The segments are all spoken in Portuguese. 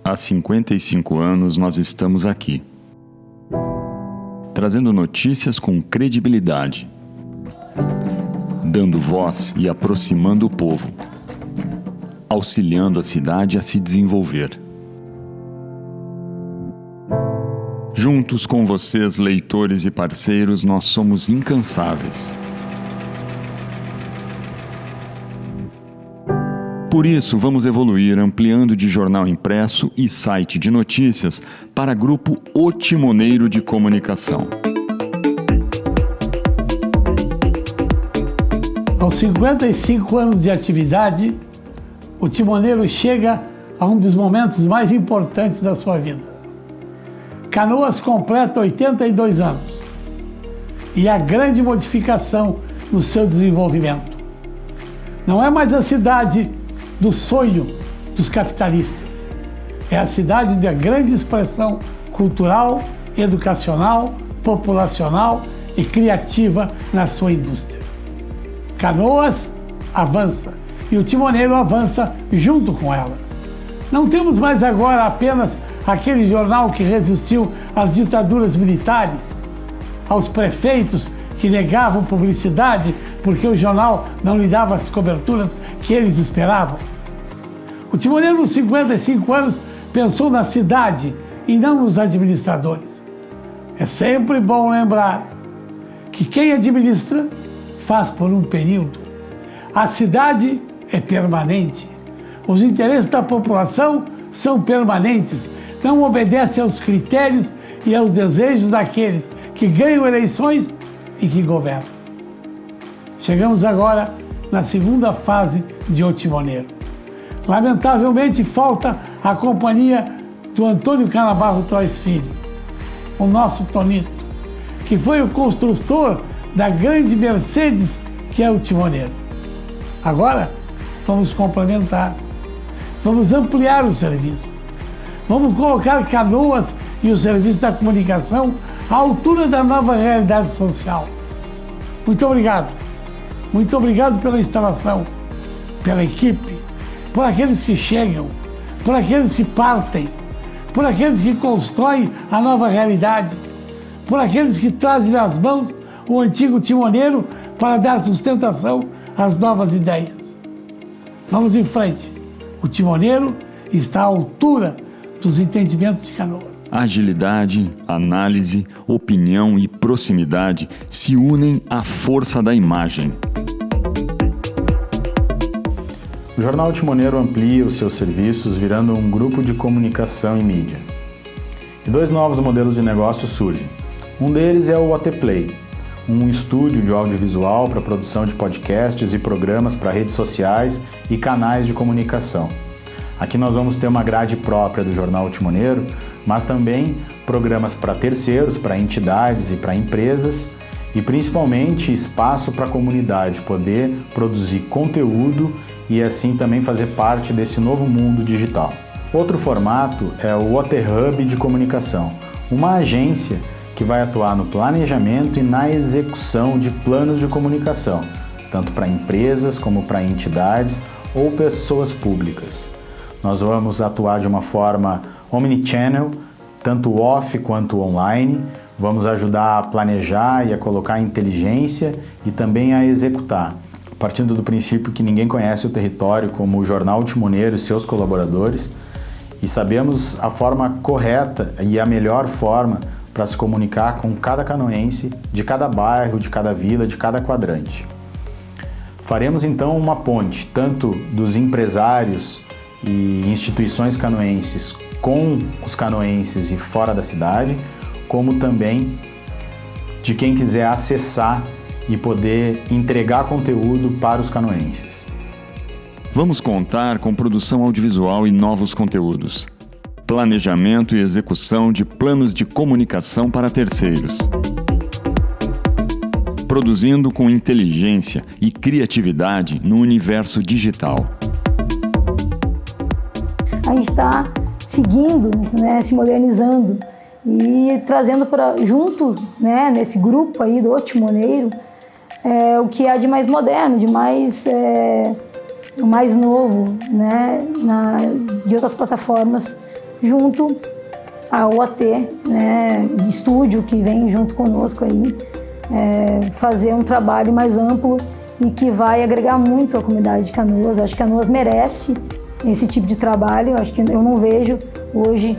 Há 55 anos nós estamos aqui, trazendo notícias com credibilidade, dando voz e aproximando o povo, auxiliando a cidade a se desenvolver. Juntos com vocês, leitores e parceiros, nós somos incansáveis. Por isso, vamos evoluir ampliando de jornal impresso e site de notícias para grupo O Timoneiro de Comunicação. Aos 55 anos de atividade, o Timoneiro chega a um dos momentos mais importantes da sua vida. Canoas completa 82 anos e a grande modificação no seu desenvolvimento. Não é mais a cidade do sonho dos capitalistas. É a cidade da grande expressão cultural, educacional, populacional e criativa na sua indústria. Canoas avança e o Timoneiro avança junto com ela. Não temos mais agora apenas aquele jornal que resistiu às ditaduras militares, aos prefeitos que negavam publicidade porque o jornal não lhe dava as coberturas que eles esperavam. O Timoneiro, nos 55 anos, pensou na cidade e não nos administradores. É sempre bom lembrar que quem administra faz por um período. A cidade é permanente. Os interesses da população são permanentes, não obedecem aos critérios e aos desejos daqueles que ganham eleições e que governam. Chegamos agora na segunda fase de O Timoneiro. Lamentavelmente falta a companhia do Antônio Canabarro Trois Filho, o nosso Tonito, que foi o construtor da grande Mercedes que é o Timoneiro. Agora vamos complementar, vamos ampliar o serviço, vamos colocar Canoas e o serviço da comunicação à altura da nova realidade social. Muito obrigado pela instalação, pela equipe, por aqueles que chegam, por aqueles que partem, por aqueles que constroem a nova realidade, por aqueles que trazem nas mãos o antigo Timoneiro para dar sustentação às novas ideias. Vamos em frente. O Timoneiro está à altura dos entendimentos de Canoas. Agilidade, análise, opinião e proximidade se unem à força da imagem. O Jornal Timoneiro amplia os seus serviços virando um grupo de comunicação e mídia. E dois novos modelos de negócio surgem. Um deles é o OT Play, um estúdio de audiovisual para produção de podcasts e programas para redes sociais e canais de comunicação. Aqui nós vamos ter uma grade própria do Jornal Timoneiro, mas também programas para terceiros, para entidades e para empresas, e principalmente espaço para a comunidade poder produzir conteúdo e assim também fazer parte desse novo mundo digital. Outro formato é o OT Hub de comunicação, uma agência que vai atuar no planejamento e na execução de planos de comunicação, tanto para empresas como para entidades ou pessoas públicas. Nós vamos atuar de uma forma omnichannel, tanto off quanto online. Vamos ajudar a planejar e a colocar inteligência e também a executar, partindo do princípio que ninguém conhece o território como o Jornal Timoneiro e seus colaboradores, e sabemos a forma correta e a melhor forma para se comunicar com cada canoense, de cada bairro, de cada vila, de cada quadrante. Faremos então uma ponte, tanto dos empresários e instituições canoenses com os canoenses e fora da cidade, como também de quem quiser acessar e poder entregar conteúdo para os canoenses. Vamos contar com produção audiovisual e novos conteúdos. Planejamento e execução de planos de comunicação para terceiros. Produzindo com inteligência e criatividade no universo digital. A gente está seguindo, se modernizando e trazendo junto, nesse grupo aí do O Timoneiro, o que há de mais moderno, de mais novo, de outras plataformas, junto ao OT, né, de estúdio que vem junto conosco aí, fazer um trabalho mais amplo e que vai agregar muito à comunidade de Canoas. Eu acho que Canoas merece esse tipo de trabalho. Eu acho que eu não vejo hoje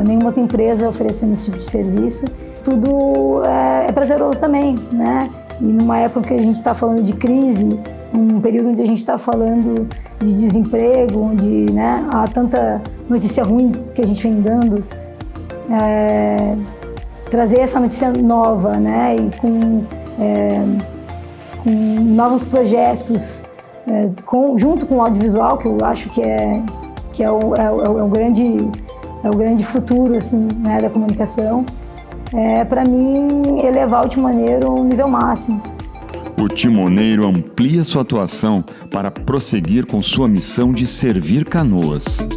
nenhuma outra empresa oferecendo esse tipo de serviço. Tudo é prazeroso também, né? E numa época que a gente está falando de crise, um período onde a gente está falando de desemprego, onde, né, há tanta notícia ruim que a gente vem dando, trazer essa notícia nova, né, e com novos projetos, junto com o audiovisual, que eu acho que é o grande futuro, assim, né, da comunicação, para mim, elevar o Timoneiro ao nível máximo. O Timoneiro amplia sua atuação para prosseguir com sua missão de servir Canoas.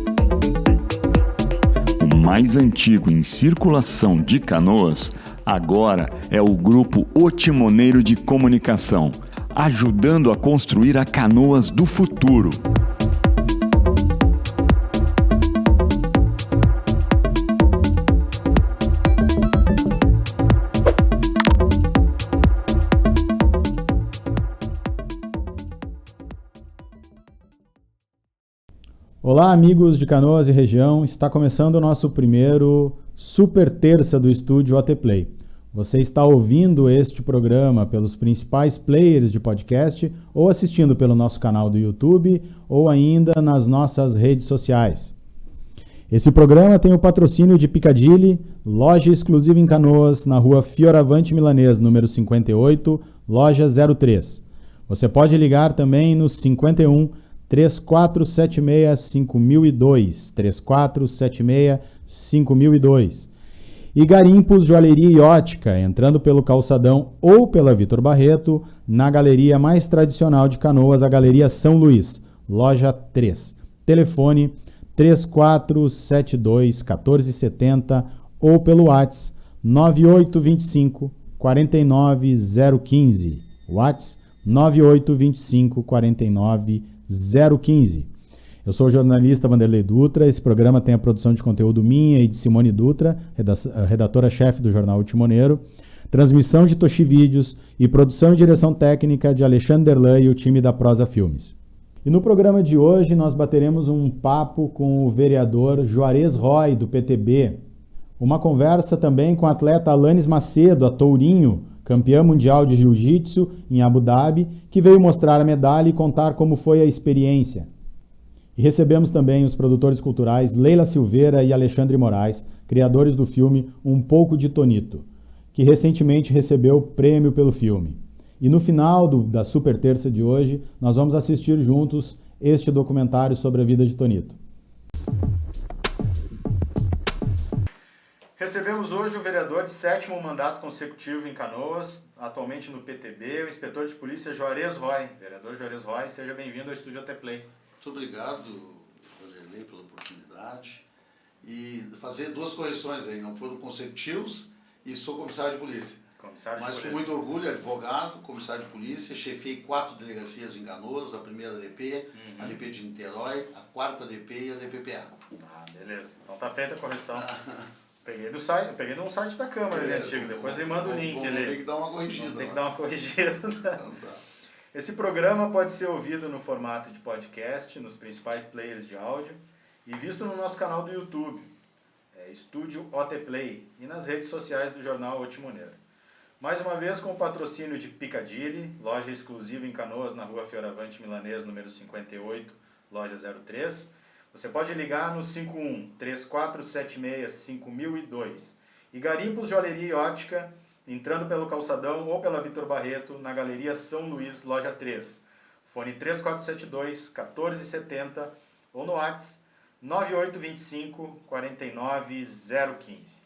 O mais antigo em circulação de Canoas agora é o grupo O Timoneiro de Comunicação, ajudando a construir a Canoas do futuro. Olá, amigos de Canoas e região. Está começando o nosso primeiro Super Terça do estúdio OT Play. Você está ouvindo este programa pelos principais players de podcast ou assistindo pelo nosso canal do YouTube ou ainda nas nossas redes sociais. Esse programa tem o patrocínio de Piccadilly, loja exclusiva em Canoas, na rua Fioravante Milanês, número 58, loja 03. Você pode ligar também no 51 3476-5002, 3476-5002. E Garimpos Joalheria e Ótica, entrando pelo Calçadão ou pela Vitor Barreto, na galeria mais tradicional de Canoas, a Galeria São Luís, loja 3. Telefone 3472-1470 ou pelo WhatsApp 9825-49015. WhatsApp 9825-49015. 015. Eu sou o jornalista Vanderlei Dutra. Esse programa tem a produção de conteúdo minha e de Simone Dutra, redatora-chefe do jornal O Timoneiro, transmissão de Toshi Vídeos e produção e direção técnica de Alexandre Derlan e o time da Prosa Filmes. E no programa de hoje nós bateremos um papo com o vereador Juarez Roy, do PTB. Uma conversa também com a atleta Alanis Macedo, a Tourinho, campeã mundial de jiu-jitsu em Abu Dhabi, que veio mostrar a medalha e contar como foi a experiência. E recebemos também os produtores culturais Leila Silveira e Alexandre Moraes, criadores do filme Um Pouco de Tonito, que recentemente recebeu o prêmio pelo filme. E no final da Super Terça de hoje, nós vamos assistir juntos este documentário sobre a vida de Tonito. Recebemos hoje o vereador de 7º mandato consecutivo em Canoas, atualmente no PTB, o inspetor de polícia Juarez Roy. Vereador Juarez Roy, seja bem-vindo ao estúdio OT Play. Muito obrigado, Vanderlei, pela oportunidade. E fazer duas correções aí, não foram consecutivos e sou comissário de polícia. Mas com muito orgulho, advogado, comissário de polícia, chefiei 4 delegacias em Canoas, a primeira DP, a DP de Niterói, a 4ª DP e a DPPA. Ah, beleza. Então tá feita a correção. Peguei do site da Câmara ali antigo, depois ele manda o link ali. Tem que dar uma corrigida. Tem que dar uma corrigida. Então, tá. Esse programa pode ser ouvido no formato de podcast, nos principais players de áudio e visto no nosso canal do YouTube, Estúdio OT Play, e nas redes sociais do jornal O Timoneiro. Mais uma vez com o patrocínio de Piccadilly, loja exclusiva em Canoas, na rua Fioravante Milanês, número 58, loja 03. Você pode ligar no 51-3476-5002. E Garimpos Joalheria e Ótica, entrando pelo Calçadão ou pela Vitor Barreto, na Galeria São Luís, loja 3. Fone 3472-1470 ou no WhatsApp 9825-49015.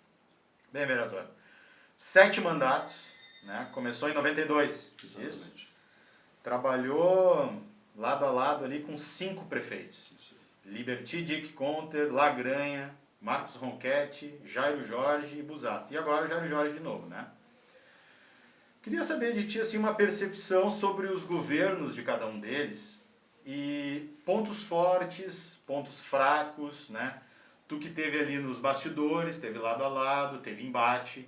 Bem, vereador, 7 mandatos, né? Começou em 92, Exatamente. Isso? Trabalhou lado a lado ali com 5 prefeitos. Liberty Dick Conter, Lagranha, Marcos Ronchetti, Jairo Jorge e Busato. E agora o Jairo Jorge de novo, né? Queria saber de ti assim, uma percepção sobre os governos de cada um deles e pontos fortes, pontos fracos, né? Tu que teve ali nos bastidores, teve lado a lado, teve embate.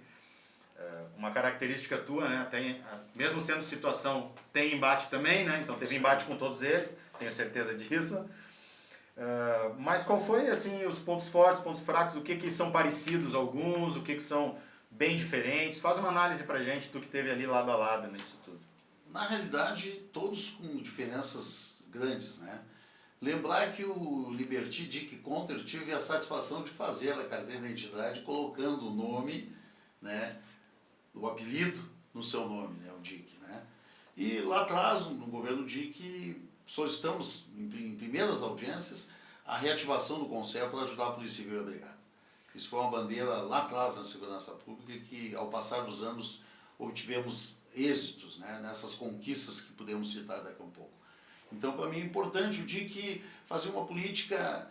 Uma característica tua, né? Mesmo sendo situação, tem embate também, né? Então teve embate com todos eles, tenho certeza disso. Mas qual foi, assim, os pontos fortes, pontos fracos, o que são parecidos alguns, o que são bem diferentes? Faz uma análise pra gente, tu que teve ali lado a lado nisso tudo. Na realidade, todos com diferenças grandes, né? Lembrar que o Liberty Dick Conter tive a satisfação de fazer a carteira de identidade colocando o nome, né, o apelido no seu nome, né, o Dick, né? E lá atrás, no governo Dick, solicitamos em primeiras audiências a reativação do Conselho para ajudar a Polícia Civil e a Brigada. Isso foi uma bandeira lá atrás na segurança pública que, ao passar dos anos, obtivemos êxitos, né, nessas conquistas que podemos citar daqui a um pouco. Então, para mim é importante o Dick fazer uma política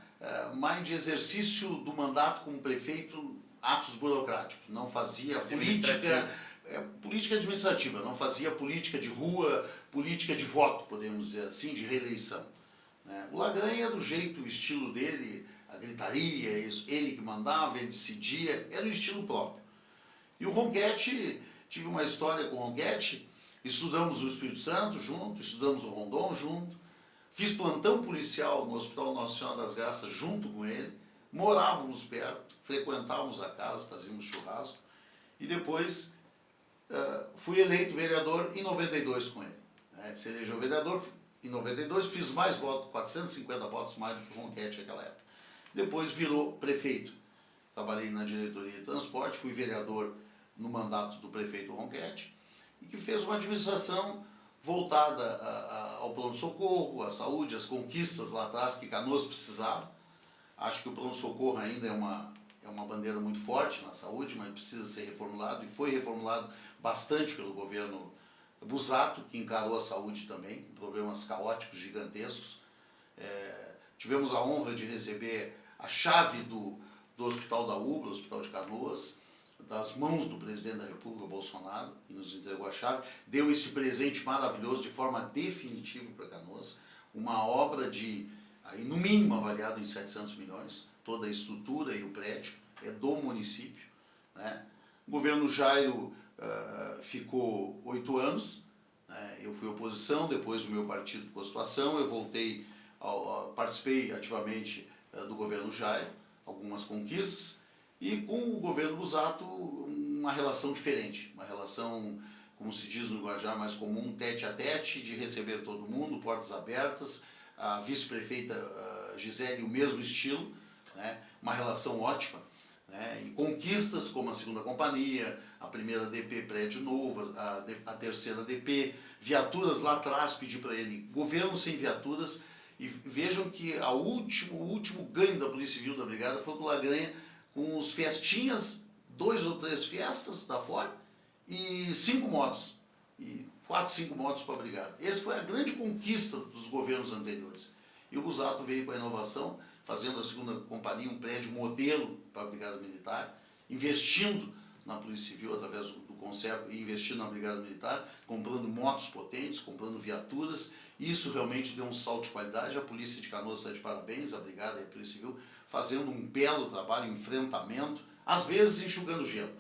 mais de exercício do mandato como prefeito, atos burocráticos. Não fazia política administrativa, não fazia política de rua, política de voto, podemos dizer assim, de reeleição. Né? O Lagranha, do jeito, o estilo dele, a gritaria, ele que mandava, ele decidia, era o estilo próprio. E o Ronquete, tive uma história com o Ronquete, estudamos o Espírito Santo junto, estudamos o Rondon junto, fiz plantão policial no Hospital Nossa Senhora das Graças junto com ele, morávamos perto, frequentávamos a casa, fazíamos churrasco, e depois fui eleito vereador em 92 com ele. Né? Se elegeu vereador em 92, fiz mais votos, 450 votos mais do que o Ronquete naquela época. Depois virou prefeito. Trabalhei na diretoria de transporte, fui vereador no mandato do prefeito Ronquete, e que fez uma administração voltada ao pronto-socorro, à saúde, às conquistas lá atrás que Canoas precisava. Acho que o pronto-socorro ainda é uma bandeira muito forte na saúde, mas precisa ser reformulado, e foi reformulado bastante pelo governo Busato, que encarou a saúde também, com problemas caóticos, gigantescos. Tivemos a honra de receber a chave do Hospital da UBRA, o Hospital de Canoas, das mãos do presidente da República, Bolsonaro, que nos entregou a chave, deu esse presente maravilhoso de forma definitiva para Canoas, uma obra aí, no mínimo avaliado em 700 milhões, toda a estrutura e o prédio é do município. Né? O governo Jairo ficou 8 anos, né? Eu fui oposição, depois o meu partido ficou situação, eu voltei, participei ativamente do governo Jairo, algumas conquistas, e com o governo Busato uma relação diferente, uma relação, como se diz no linguajar mais comum, tete a tete, de receber todo mundo, portas abertas, a vice-prefeita Gisele, o mesmo estilo, né? Uma relação ótima, né? E conquistas como a segunda companhia, a primeira DP prédio novo, a terceira DP, viaturas lá atrás, pedi para ele, governo sem viaturas, e vejam que o último ganho da Polícia Civil da Brigada foi com o Lagranha, com os festinhas, 2 ou 3 festas da Ford e 5 motos, e 4, 5 motos para a Brigada. Essa foi a grande conquista dos governos anteriores. E o Busato veio com a inovação, fazendo a segunda companhia um prédio modelo para a Brigada Militar, investindo na Polícia Civil através do Conselho e investindo na Brigada Militar, comprando motos potentes, comprando viaturas. Isso realmente deu um salto de qualidade. A Polícia de Canoas está de parabéns, a Brigada e a Polícia Civil, fazendo um belo trabalho, enfrentamento, às vezes enxugando gelo.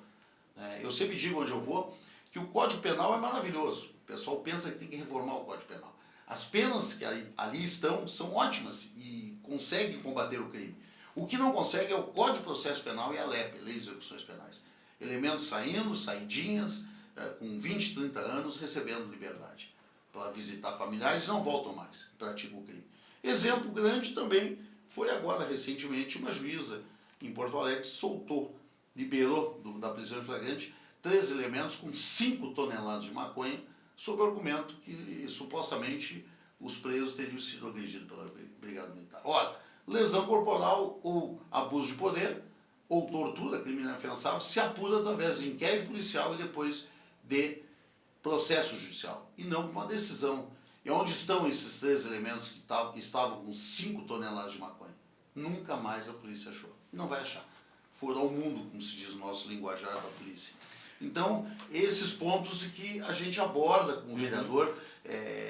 Eu sempre digo onde eu vou que o Código Penal é maravilhoso. O pessoal pensa que tem que reformar o Código Penal. As penas que ali estão são ótimas e conseguem combater o crime. O que não consegue é o Código de Processo Penal e a LEP, Lei de Execuções Penais. Elementos saindo, saidinhas, com 20, 30 anos, recebendo liberdade para visitar familiares e não voltam mais, praticam o crime. Exemplo grande também foi agora, recentemente, uma juíza em Porto Alegre liberou da prisão em flagrante 3 elementos com 5 toneladas de maconha, sob o argumento que supostamente os presos teriam sido agredidos pela Brigada Militar. Ora, lesão corporal ou abuso de poder ou tortura, crime inafiançável, se apura através de inquérito policial e depois de processo judicial, e não com uma decisão. E onde estão esses 3 elementos que estavam com 5 toneladas de maconha? Nunca mais a polícia achou. E não vai achar. Foram ao mundo, como se diz no nosso linguajar da polícia. Então, esses pontos que a gente aborda com o vereador,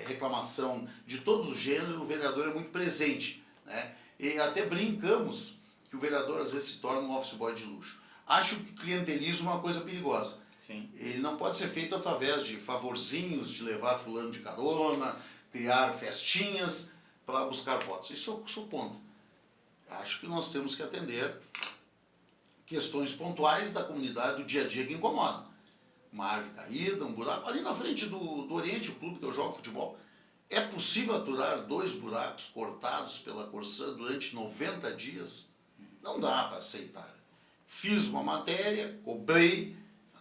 reclamação de todos os gêneros, o vereador é muito presente. Né? E até brincamos que o vereador às vezes se torna um office boy de luxo. Acho que clientelismo é uma coisa perigosa. Sim. Ele não pode ser feito através de favorzinhos, de levar fulano de carona, criar festinhas para buscar votos. Isso eu sou contra. Acho que nós temos que atender questões pontuais da comunidade, do dia a dia que incomoda. Uma árvore caída, um buraco. Ali na frente do Oriente, o clube que eu jogo futebol, é possível aturar 2 buracos cortados pela Corsã durante 90 dias? Não dá para aceitar. Fiz uma matéria, cobrei,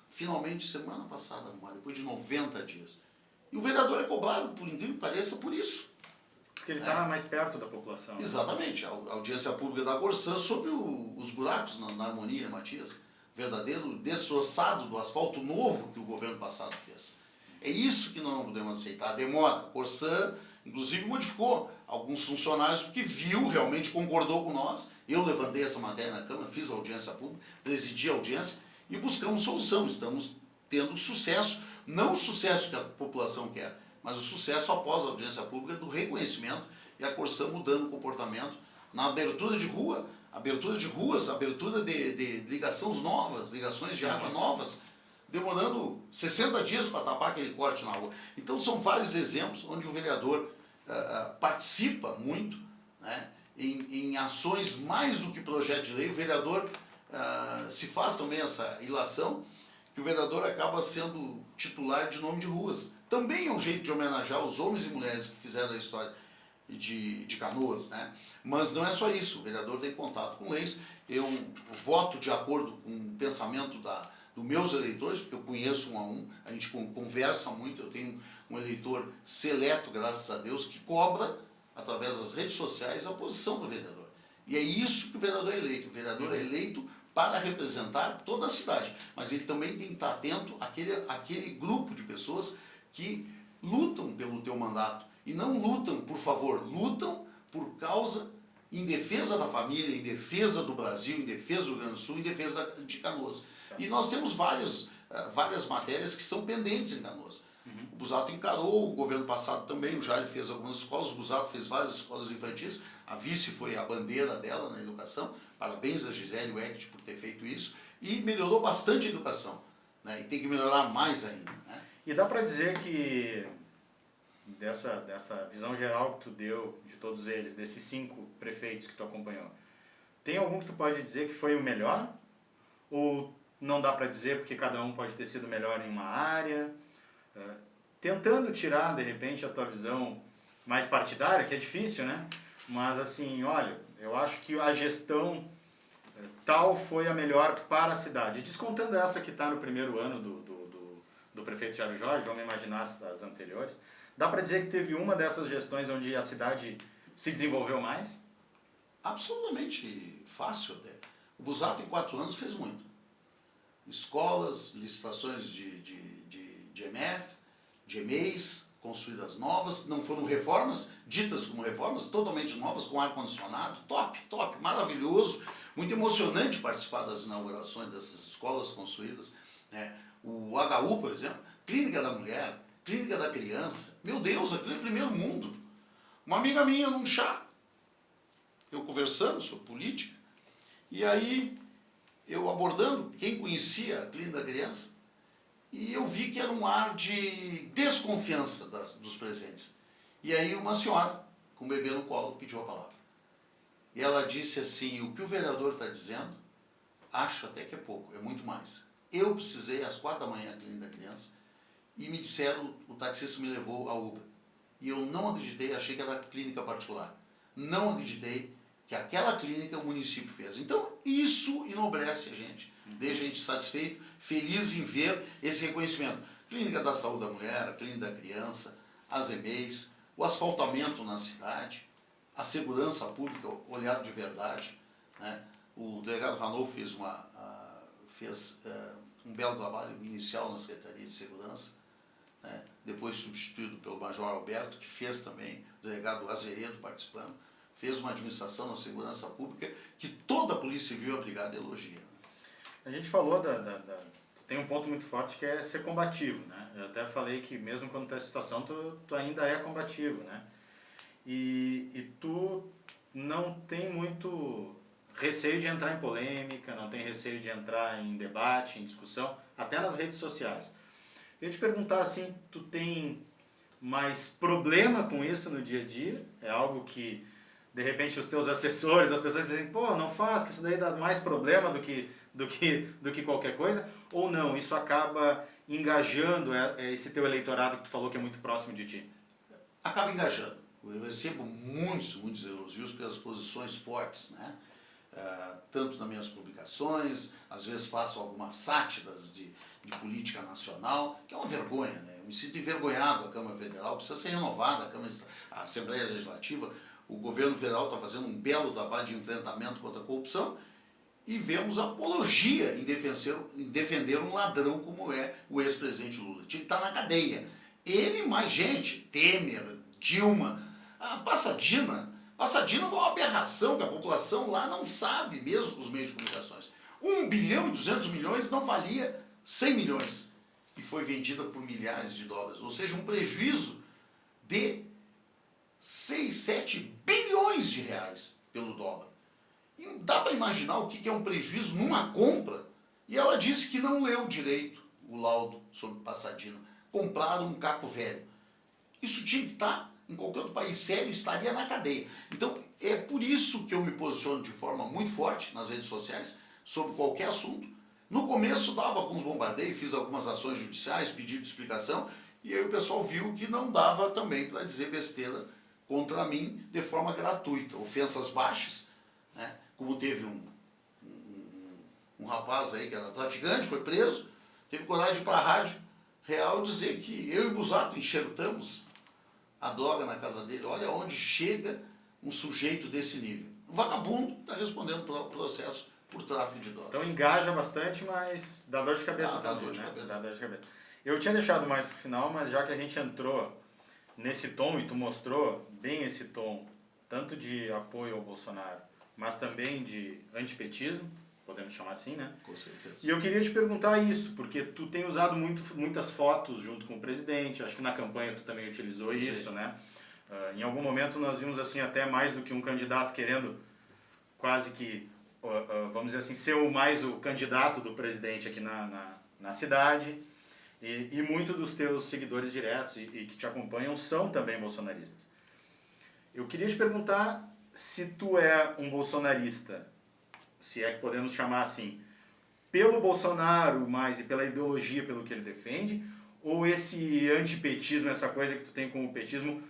finalmente semana passada, depois de 90 dias. E o vereador é cobrado, por incrível que pareça, por isso. Porque ele está mais perto da população. Exatamente. A audiência pública da Corsã sobre os buracos na Harmonia, Matias. Verdadeiro destroçado do asfalto novo que o governo passado fez. É isso que não podemos aceitar. A demora. A Corsã, inclusive, modificou alguns funcionários porque viu, realmente concordou com nós. Eu levantei essa matéria na Câmara, fiz a audiência pública, presidi a audiência e buscamos solução. Estamos tendo sucesso, não o sucesso que a população quer, mas o sucesso após a audiência pública do reconhecimento e a Corsã mudando o comportamento na abertura de rua, abertura de ruas, abertura de ligações de água novas, demorando 60 dias para tapar aquele corte na rua. Então são vários exemplos onde o vereador participa muito, né, em ações mais do que projeto de lei. O vereador se faz também essa ilação, que o vereador acaba sendo titular de nome de ruas. Também é um jeito de homenagear os homens e mulheres que fizeram a história de Canoas, né? Mas não é só isso, o vereador tem contato com leis. Eu voto de acordo com o pensamento dos meus eleitores, porque eu conheço um a um, a gente conversa muito. Eu tenho um eleitor seleto, graças a Deus, que cobra, através das redes sociais, a posição do vereador. E é isso que o vereador é eleito. O vereador é eleito para representar toda a cidade, mas ele também tem que estar atento àquele grupo de pessoas que lutam pelo teu mandato, e não lutam por favor, lutam por causa, em defesa da família, em defesa do Brasil, em defesa do Rio Grande do Sul, em defesa de Canoas. E nós temos várias matérias que são pendentes em Canoas. O Busato encarou, o governo passado também, o Jair fez algumas escolas, o Busato fez várias escolas infantis, a vice foi a bandeira dela na educação, parabéns a Gisele Wecht por ter feito isso, e melhorou bastante a educação, né? E tem que melhorar mais ainda, né? E dá para dizer que dessa visão geral que tu deu de todos eles, desses 5 prefeitos que tu acompanhou, tem algum que tu pode dizer que foi o melhor? Ou não dá para dizer porque cada um pode ter sido melhor em uma área? Tentando tirar, de repente, a tua visão mais partidária, que é difícil, né? Mas assim, olha, eu acho que a gestão tal foi a melhor para a cidade. Descontando essa que está no primeiro ano do prefeito Jairo Jorge, vamos imaginar as anteriores, dá para dizer que teve uma dessas gestões onde a cidade se desenvolveu mais? Absolutamente fácil até. O Busato em 4 anos fez muito. Escolas, licitações de EMEF, de EMEIs, construídas novas, não foram reformas, ditas como reformas, totalmente novas, com ar-condicionado, top, maravilhoso, muito emocionante participar das inaugurações dessas escolas construídas, né? O HU, por exemplo, Clínica da Mulher, Clínica da Criança, meu Deus, aquilo é primeiro mundo. Uma amiga minha num chá, eu conversando sobre política, e aí eu abordando quem conhecia a Clínica da Criança, e eu vi que era um ar de desconfiança dos presentes. E aí uma senhora, com o bebê no colo, pediu a palavra. E ela disse assim, o que o vereador está dizendo, acho até que é pouco, é muito mais. Eu precisei às 4 da manhã à Clínica da Criança, e me disseram, o taxista me levou a Uber. E eu não acreditei, achei que era clínica particular. Não acreditei que aquela clínica o município fez. Então, isso enobrece a gente, deixa a gente satisfeito, feliz em ver esse reconhecimento. Clínica da Saúde da Mulher, a Clínica da Criança, as EMEIs, o asfaltamento na cidade, a segurança pública, olhado de verdade, né? O delegado Ranolfo fez um belo trabalho inicial na Secretaria de Segurança, né? Depois substituído pelo Major Alberto, que fez também, o delegado Azeredo participando, fez uma administração na segurança pública que toda a Polícia Civil é obrigada a elogiar. A gente falou tem um ponto muito forte que é ser combativo, né? Eu até falei que mesmo quando está em situação, tu ainda é combativo, né? E tu não tem muito receio de entrar em polêmica, não tem receio de entrar em debate, em discussão, até nas redes sociais. Eu ia te perguntar assim, tu tem mais problema com isso no dia a dia? É algo que, de repente, os teus assessores, as pessoas dizem, pô, não faz, que isso daí dá mais problema do que qualquer coisa? Ou não, isso acaba engajando esse teu eleitorado que tu falou que é muito próximo de ti? Acaba engajando. Eu recebo muitos elogios pelas posições fortes, né? Tanto nas minhas publicações, às vezes faço algumas sátiras de política nacional, que é uma vergonha, né? Eu me sinto envergonhado, a Câmara Federal precisa ser renovada, a Assembleia Legislativa, o governo federal está fazendo um belo trabalho de enfrentamento contra a corrupção e vemos apologia em defender um ladrão como é o ex-presidente Lula. Tinha que estar na cadeia. Ele e mais gente, Temer, Dilma, a Passadina é uma aberração que a população lá não sabe, mesmo com os meios de comunicações. 1 bilhão e 200 milhões não valia 100 milhões e foi vendida por milhares de dólares, ou seja, um prejuízo de 6, 7 bilhões de reais pelo dólar. E dá para imaginar o que é um prejuízo numa compra. E ela disse que não leu direito o laudo sobre Passadina. Compraram um caco velho. Isso tinha que estar, em qualquer outro país sério, estaria na cadeia. Então, é por isso que eu me posiciono de forma muito forte nas redes sociais sobre qualquer assunto. No começo dava alguns bombardeios, fiz algumas ações judiciais, pedido de explicação, e aí o pessoal viu que não dava também para dizer besteira contra mim de forma gratuita. Ofensas baixas, né? Como teve um rapaz aí que era traficante, foi preso, teve coragem de ir para a Rádio Real dizer que eu e o Busato enxertamos a droga na casa dele. Olha onde chega um sujeito desse nível. O vagabundo está respondendo pelo processo por tráfico de drogas. Então engaja bastante, mas dá dor de cabeça também, dá dor de né? cabeça. Dá dor de cabeça. Eu tinha deixado mais pro final, mas já que a gente entrou nesse tom e tu mostrou bem esse tom, tanto de apoio ao Bolsonaro, mas também de antipetismo, podemos chamar assim, né? Com certeza. E eu queria te perguntar isso, porque tu tem usado muitas fotos junto com o presidente, acho que na campanha tu também utilizou isso, né? Em algum momento nós vimos assim até mais do que um candidato querendo quase que, vamos dizer assim, ser o candidato do presidente aqui na cidade. E muitos dos teus seguidores diretos e que te acompanham são também bolsonaristas. Eu queria te perguntar se tu é um bolsonarista, se é que podemos chamar assim, pelo Bolsonaro mais e pela ideologia, pelo que ele defende, ou esse antipetismo, essa coisa que tu tem com o petismo,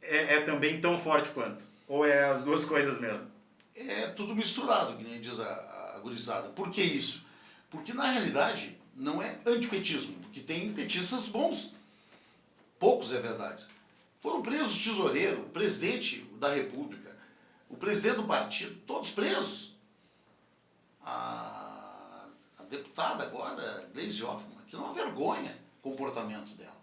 é também tão forte quanto? Ou é as duas coisas mesmo? É tudo misturado, que nem diz a gurizada. Por que isso? Porque na realidade não é antipetismo, porque tem petistas bons. Poucos, é verdade. Foram presos o tesoureiro, o presidente da República, o presidente do partido, todos presos. A deputada agora, Gleisi Hoffmann, que é uma vergonha o comportamento dela.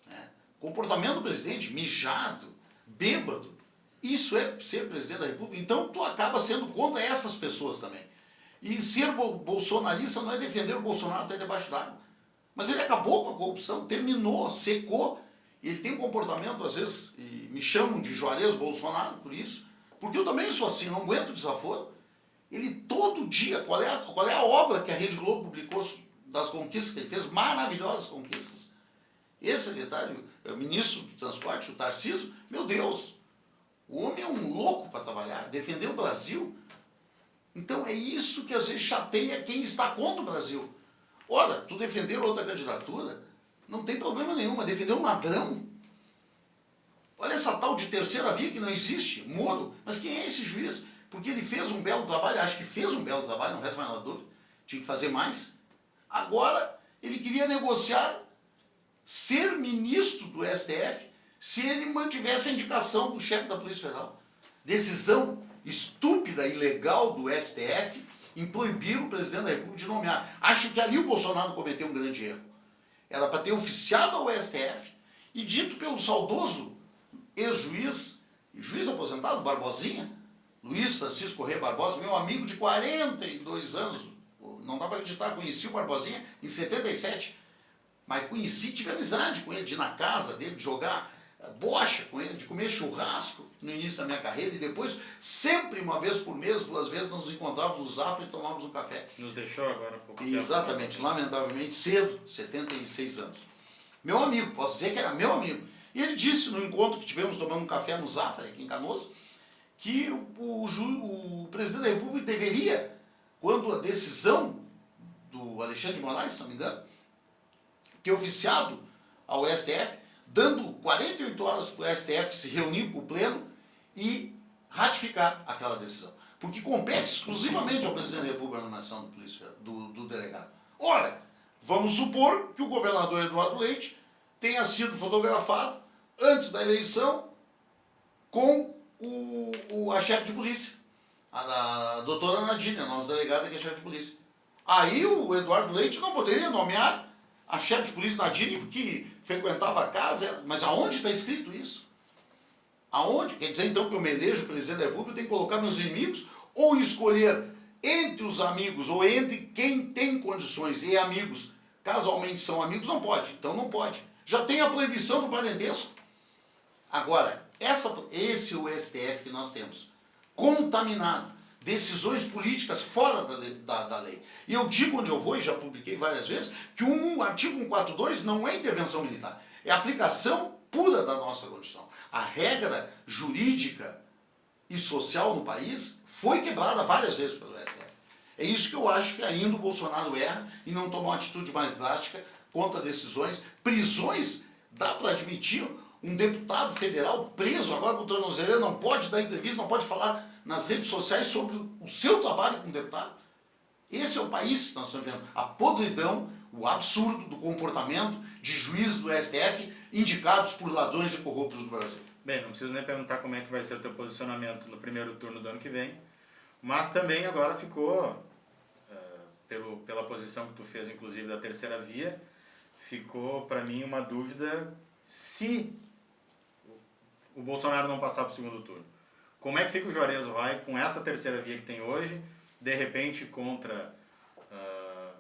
Né? Comportamento do presidente, mijado, bêbado, isso é ser presidente da República. Então tu acaba sendo contra essas pessoas também. E ser bolsonarista não é defender o Bolsonaro até debaixo d'água. Mas ele acabou com a corrupção, terminou, secou. Ele tem um comportamento, às vezes, e me chamam de Juarez Bolsonaro por isso, porque eu também sou assim, não aguento desaforo. Ele todo dia, qual é a obra que a Rede Globo publicou das conquistas que ele fez, maravilhosas conquistas. Esse secretário, ministro do Transporte, o Tarcísio, meu Deus, o homem é um louco para trabalhar, defender o Brasil. Então é isso que às vezes chateia quem está contra o Brasil. Ora, tu defender outra candidatura, não tem problema nenhum, mas defender um ladrão. Olha essa tal de terceira via que não existe, Moro. Mas quem é esse juiz? Porque ele fez um belo trabalho, acho que fez um belo trabalho, não resta mais nenhuma dúvida, tinha que fazer mais. Agora, ele queria negociar ser ministro do STF se ele mantivesse a indicação do chefe da Polícia Federal. Decisão estúpida e ilegal do STF em proibir o presidente da República de nomear. Acho que ali o Bolsonaro cometeu um grande erro. Era para ter oficiado ao STF e dito pelo saudoso ex-juiz, juiz aposentado, Barbosinha, Luiz Francisco Corrêa Barbosa, meu amigo de 42 anos, não dá para acreditar, conheci o Barbosinha em 77, mas conheci, tive amizade com ele, de ir na casa dele, de jogar bocha com ele, de comer churrasco no início da minha carreira e depois, sempre uma vez por mês, 2 vezes, nos encontrávamos no Zafra e tomávamos um café. Nos deixou agora há pouco tempo. Exatamente, lamentavelmente cedo, 76 anos. Meu amigo, posso dizer que era meu amigo. E ele disse no encontro que tivemos tomando um café no Zafra, aqui em Canoas, que o presidente da República deveria, quando a decisão do Alexandre de Moraes, se não me engano, ter oficiado ao STF, dando 48 horas para o STF se reunir com o pleno e ratificar aquela decisão. Porque compete exclusivamente ao presidente da República a nomeação do delegado. Ora, vamos supor que o governador Eduardo Leite tenha sido fotografado antes da eleição com a chefe de polícia, a doutora Nadine, a nossa delegada que é chefe de polícia. Aí o Eduardo Leite não poderia nomear a chefe de polícia Nadine porque frequentava a casa, mas aonde está escrito isso? Aonde? Quer dizer então que eu me elejo presidente da República, tenho que colocar meus inimigos ou escolher entre os amigos ou entre quem tem condições e amigos, casualmente são amigos, não pode. Então não pode. Já tem a proibição do parentesco. Agora, esse é o STF que nós temos, contaminado, decisões políticas fora da lei. E eu digo onde eu vou, e já publiquei várias vezes, que o artigo 142 não é intervenção militar, é aplicação pura da nossa Constituição. A regra jurídica e social no país foi quebrada várias vezes pelo STF. É isso que eu acho que ainda o Bolsonaro erra e não tomou uma atitude mais drástica contra decisões, prisões. Dá para admitir um deputado federal preso agora com tornozeleira, não pode dar entrevista, não pode falar nas redes sociais sobre o seu trabalho como deputado. Esse é o país que nós estamos vendo. A podridão, o absurdo do comportamento de juízes do STF indicados por ladrões e corruptos do Brasil. Bem, não preciso nem perguntar como é que vai ser o teu posicionamento no primeiro turno do ano que vem, mas também agora ficou, pela posição que tu fez, inclusive, da terceira via, ficou para mim uma dúvida se o Bolsonaro não passar para o segundo turno. Como é que fica o Juarez vai com essa terceira via que tem hoje, de repente contra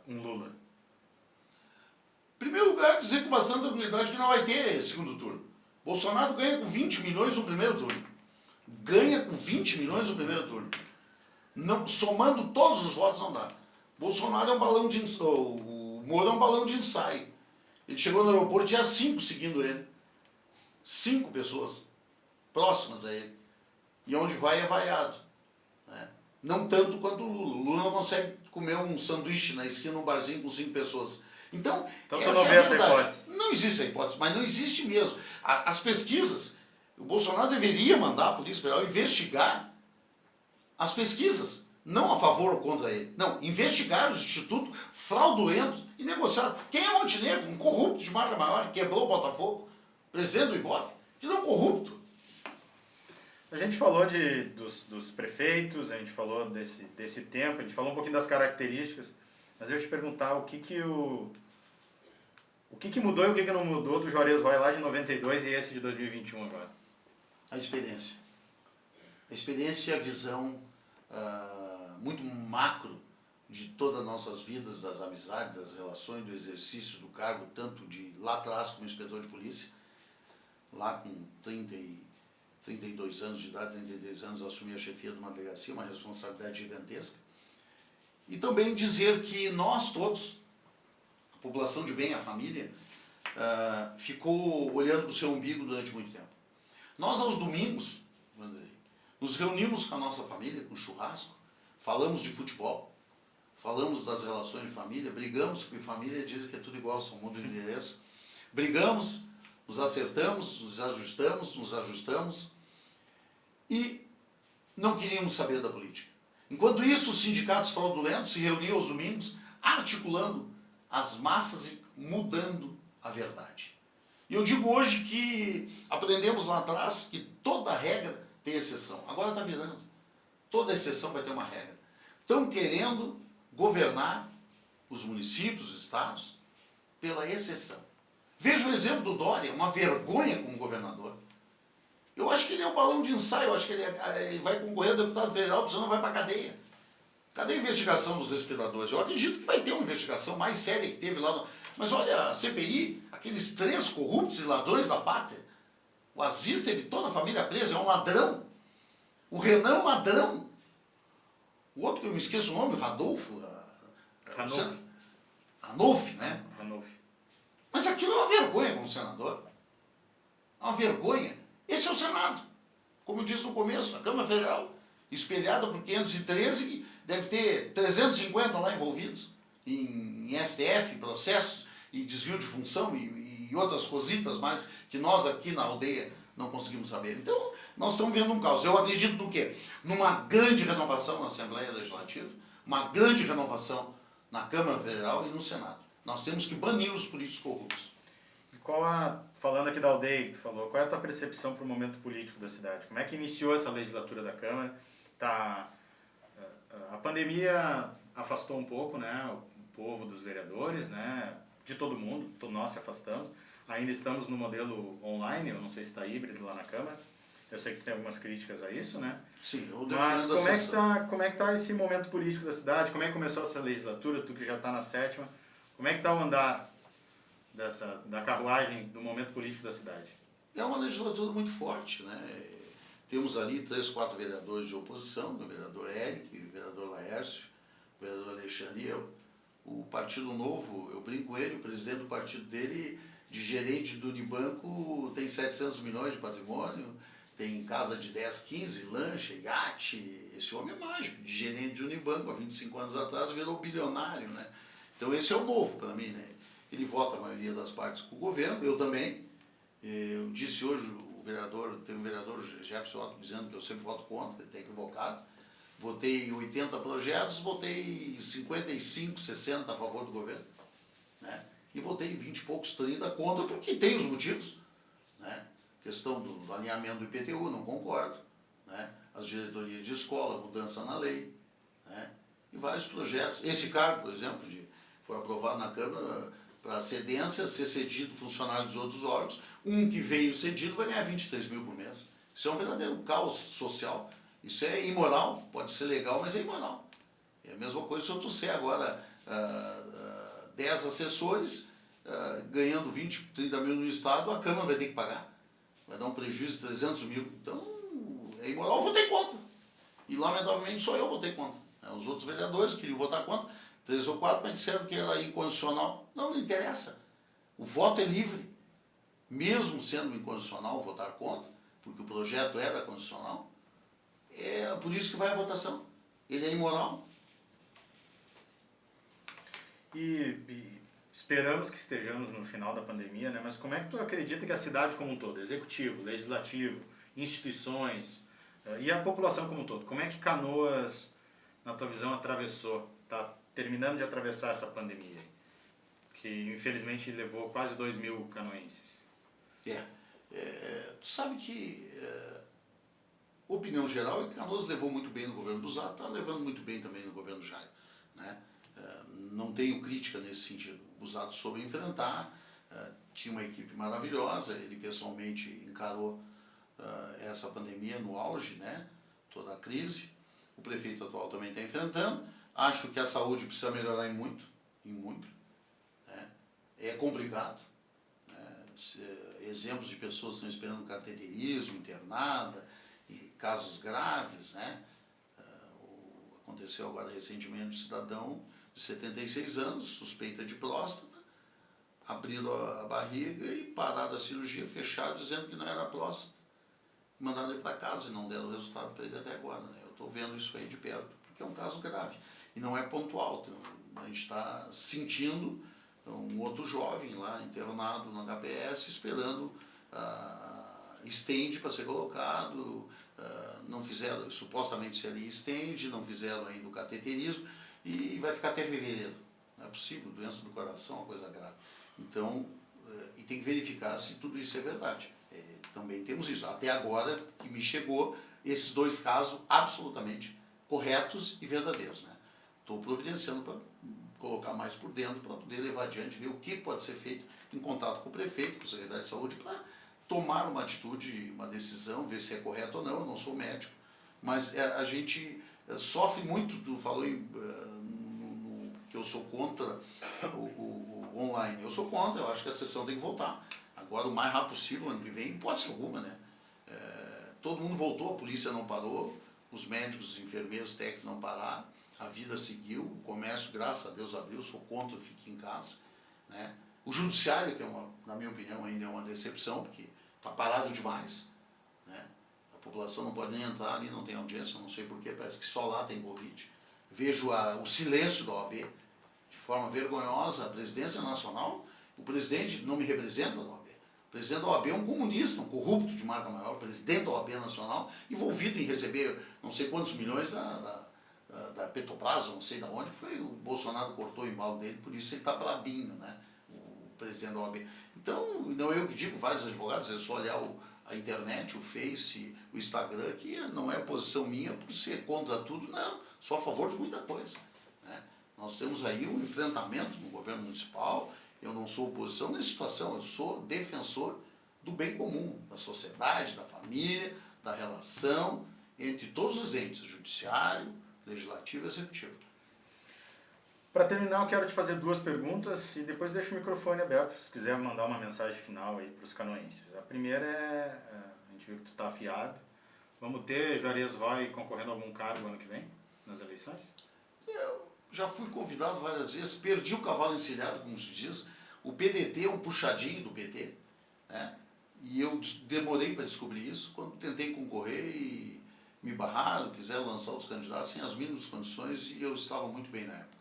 um Lula? Em primeiro lugar, dizer com bastante tranquilidade que não vai ter segundo turno. Bolsonaro ganha com 20 milhões no primeiro turno. Ganha com 20 milhões no primeiro turno. Não, somando todos os votos não dá. Bolsonaro é um balão de ensaio. O Moro é um balão de ensaio. Ele chegou no aeroporto e tinha 5 seguindo ele. 5 pessoas próximas a ele. E onde vai é vaiado. Né? Não tanto quanto o Lula. O Lula não consegue comer um sanduíche na esquina num barzinho com 5 pessoas. Então essa não vê é a essa verdade. hipótese. Não existe a hipótese, mas não existe mesmo. As pesquisas, o Bolsonaro deveria mandar a Polícia Federal investigar as pesquisas, não a favor ou contra ele. Não, investigar os institutos fraudulentos e negociar. Quem é Montenegro? Um corrupto de marca maior, quebrou o Botafogo, presidente do Ibope, que não é um corrupto. A gente falou dos prefeitos, a gente falou desse tempo, a gente falou um pouquinho das características, mas eu ia te perguntar o que mudou e o que não mudou do Juarez Roy lá de 92 e esse de 2021 agora? A experiência. A experiência e a visão muito macro de todas as nossas vidas, das amizades, das relações, do exercício do cargo, tanto de lá atrás como inspetor de polícia, lá com 32 anos de idade, 33 anos, eu assumi a chefia de uma delegacia, uma responsabilidade gigantesca. E também dizer que nós todos, a população de bem, a família, ficou olhando para o seu umbigo durante muito tempo. Nós, aos domingos, nos reunimos com a nossa família, com churrasco, falamos de futebol, falamos das relações de família, brigamos, porque família diz que é tudo igual, são mundo de endereço. Brigamos, nos acertamos, nos ajustamos e não queríamos saber da política. Enquanto isso, os sindicatos fraudulentos se reuniam aos domingos, articulando as massas e mudando a verdade. E eu digo hoje que aprendemos lá atrás que toda regra tem exceção. Agora está virando. Toda exceção vai ter uma regra. Estão querendo governar os municípios, os estados, pela exceção. Veja o exemplo do Dória, uma vergonha como governador. Eu acho que ele é um balão de ensaio, eu acho que ele vai concorrer a deputado federal, porque senão vai para a cadeia. Cadê a investigação dos respiradores? Eu acredito que vai ter uma investigação mais séria que teve lá. Mas olha, a CPI, aqueles 3 corruptos e ladrões da pátria, O Aziz teve toda a família presa, é um ladrão. O Renan é um ladrão. O outro que eu me esqueço o nome, Radolfo. Ranolf, né? Ranolf. Mas aquilo é uma vergonha como senador. É uma vergonha. Esse é o Senado. Como eu disse no começo, a Câmara Federal, espelhada por 513, deve ter 350 lá envolvidos em STF, processos e desvio de função e outras cositas mais que nós aqui na aldeia não conseguimos saber. Então, nós estamos vendo um caos. Eu acredito no quê? Numa grande renovação na Assembleia Legislativa, uma grande renovação na Câmara Federal e no Senado. Nós temos que banir os políticos corruptos. Falando aqui da aldeia que tu falou, qual é a tua percepção para o momento político da cidade? Como é que iniciou essa legislatura da Câmara? A pandemia afastou um pouco, né, o povo dos vereadores, né, de todo mundo, todos nós se afastamos. Ainda estamos no modelo online, eu não sei se está híbrido lá na Câmara. Eu sei que tem algumas críticas a isso, né? Sim, eu Mas defendo como é que tá esse momento político da cidade? Como é que começou essa legislatura? Tu que já está na 7ª. Como é que está o andar da carruagem do momento político da cidade? É uma legislatura muito forte, né? Temos ali 3, 4 vereadores de oposição, o vereador Eric, o vereador Laércio, o vereador Alexandre. O Partido Novo, eu brinco com ele, o presidente do partido dele, de gerente do Unibanco, tem 700 milhões de patrimônio, tem casa de 10, 15, lancha, iate. Esse homem é mágico, de gerente de Unibanco, há 25 anos atrás virou bilionário, né? Então esse é o novo para mim, né? Ele vota a maioria das partes com o governo, eu também. Eu disse hoje, tem um vereador Jefferson Otto dizendo que eu sempre voto contra, ele está equivocado. Votei 80 projetos, votei 55, 60 a favor do governo, né? E votei 20 e poucos, 30 contra, porque tem os motivos, né? Questão do alinhamento do IPTU, não concordo, né? As diretorias de escola, mudança na lei, né? E vários projetos. Esse cargo, por exemplo, foi aprovado na Câmara para cedência, ser cedido funcionário dos outros órgãos. Um que veio cedido vai ganhar 23 mil por mês. Isso é um verdadeiro caos social. Isso é imoral, pode ser legal, mas é imoral. É a mesma coisa se eu trouxer agora 10 assessores ganhando 20, 30 mil no Estado, a Câmara vai ter que pagar. Vai dar um prejuízo de 300 mil. Então, é imoral, eu votei contra. E, lamentavelmente, só eu votei contra. Os outros vereadores queriam votar contra, 3 ou 4, mas disseram que era inconstitucional. Não interessa. O voto é livre. Mesmo sendo inconstitucional votar contra, porque o projeto era constitucional, é por isso que vai a votação. Ele é imoral. E esperamos que estejamos no final da pandemia, né? Mas como é que tu acredita que a cidade como um todo, executivo, legislativo, instituições e a população como um todo, como é que Canoas, na tua visão, atravessou, está terminando de atravessar essa pandemia, que infelizmente levou quase 2 mil canoenses? Tu sabe que opinião geral é que Canoas levou muito bem no governo do Zato, está levando muito bem também no governo do Jair, né? Não tenho crítica nesse sentido. O Zato soube enfrentar, tinha uma equipe maravilhosa, ele pessoalmente encarou essa pandemia no auge, né? Toda a crise. O prefeito atual também está enfrentando. Acho que a saúde precisa melhorar em muito, né? É complicado, né? Exemplos de pessoas que estão esperando cateterismo, internada, e casos graves, né? Aconteceu agora recentemente um cidadão de 76 anos, suspeita de próstata, abriram a barriga e pararam a cirurgia, fecharam, dizendo que não era próstata. Mandaram ele para casa e não deram resultado para ele até agora, né? Eu estou vendo isso aí de perto, porque é um caso grave. E não é pontual. Então, a gente está sentindo um outro jovem lá internado no HPS, esperando stand para ser colocado. Não fizeram, supostamente seria stand, não fizeram ainda o cateterismo e vai ficar até fevereiro. Não é possível, doença do coração é uma coisa grave. Então, e tem que verificar se tudo isso é verdade. Também temos isso. Até agora, que me chegou, esses 2 casos absolutamente corretos e verdadeiros, né? Estou providenciando para colocar mais por dentro, para poder levar adiante, ver o que pode ser feito em contato com o prefeito, com o secretário de saúde, para tomar uma atitude, uma decisão, ver se é correto ou não. Eu não sou médico, mas a gente sofre muito, falou que eu sou contra o online. Eu sou contra, eu acho que a sessão tem que voltar. agora o mais rápido possível, ano que vem, hipótese alguma, né? Todo mundo voltou, a polícia não parou, os médicos, os enfermeiros, técnicos não pararam, a vida seguiu, o comércio, graças a Deus, abriu, sou contra o fique em casa, né? O judiciário, que na minha opinião, ainda é uma decepção, porque está parado demais, né? A população não pode nem entrar ali, não tem audiência, não sei porquê, parece que só lá tem Covid. Vejo o silêncio da OAB, de forma vergonhosa, a presidência nacional, o presidente não me representa da OAB. O presidente da OAB é um comunista, um corrupto de marca maior, presidente da OAB nacional, envolvido em receber não sei quantos milhões da Petrobras, não sei de onde, foi o Bolsonaro cortou o embalo dele, por isso ele está brabinho, né? O presidente da OAB. Então, não é eu que digo, vários advogados, é só olhar a internet, o Face, o Instagram, que não é posição minha por ser contra tudo, não, sou a favor de muita coisa, né? Nós temos aí um enfrentamento no governo municipal, eu não sou oposição nessa situação, eu sou defensor do bem comum, da sociedade, da família, da relação entre todos os entes, judiciário, legislativo e executivo. Para terminar, eu quero te fazer 2 perguntas e depois deixo o microfone aberto, se quiser mandar uma mensagem final aí para os canoenses. A primeira a gente viu que tu está afiado, vamos ter Juarez Roy concorrendo a algum cargo ano que vem, nas eleições? Eu já fui convidado várias vezes, perdi o cavalo encilhado, como se diz. O PDT é um puxadinho do PT, né? E eu demorei para descobrir isso. Quando tentei concorrer e me barraram, quiseram lançar os candidatos sem as mínimas condições, e eu estava muito bem na época.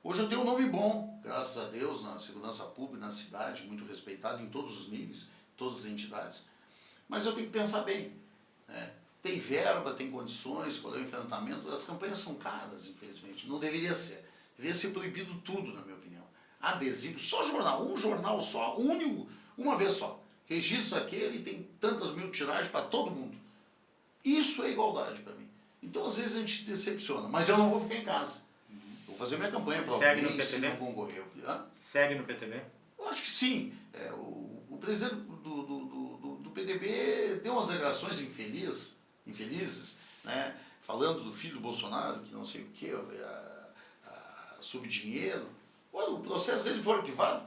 Hoje eu tenho um nome bom, graças a Deus, na segurança pública, na cidade, muito respeitado em todos os níveis, todas as entidades. Mas eu tenho que pensar bem, né? Tem verba, tem condições, qual é o enfrentamento. As campanhas são caras, infelizmente. Não deveria ser. Deveria ser proibido tudo, na minha opinião. Adesivo, só jornal, um jornal só, único, uma vez só. Registra aquele e tem tantas mil tiragens para todo mundo. Isso é igualdade para mim. Então, às vezes, a gente se decepciona. Mas eu não vou ficar em casa. Vou fazer minha campanha para alguém se não concorrer. Segue no PTB? Eu acho que sim. O presidente do PDB deu umas declarações infelizes, né? Falando do filho do Bolsonaro, que não sei o que, sobre dinheiro. Olha, o processo dele foi arquivado.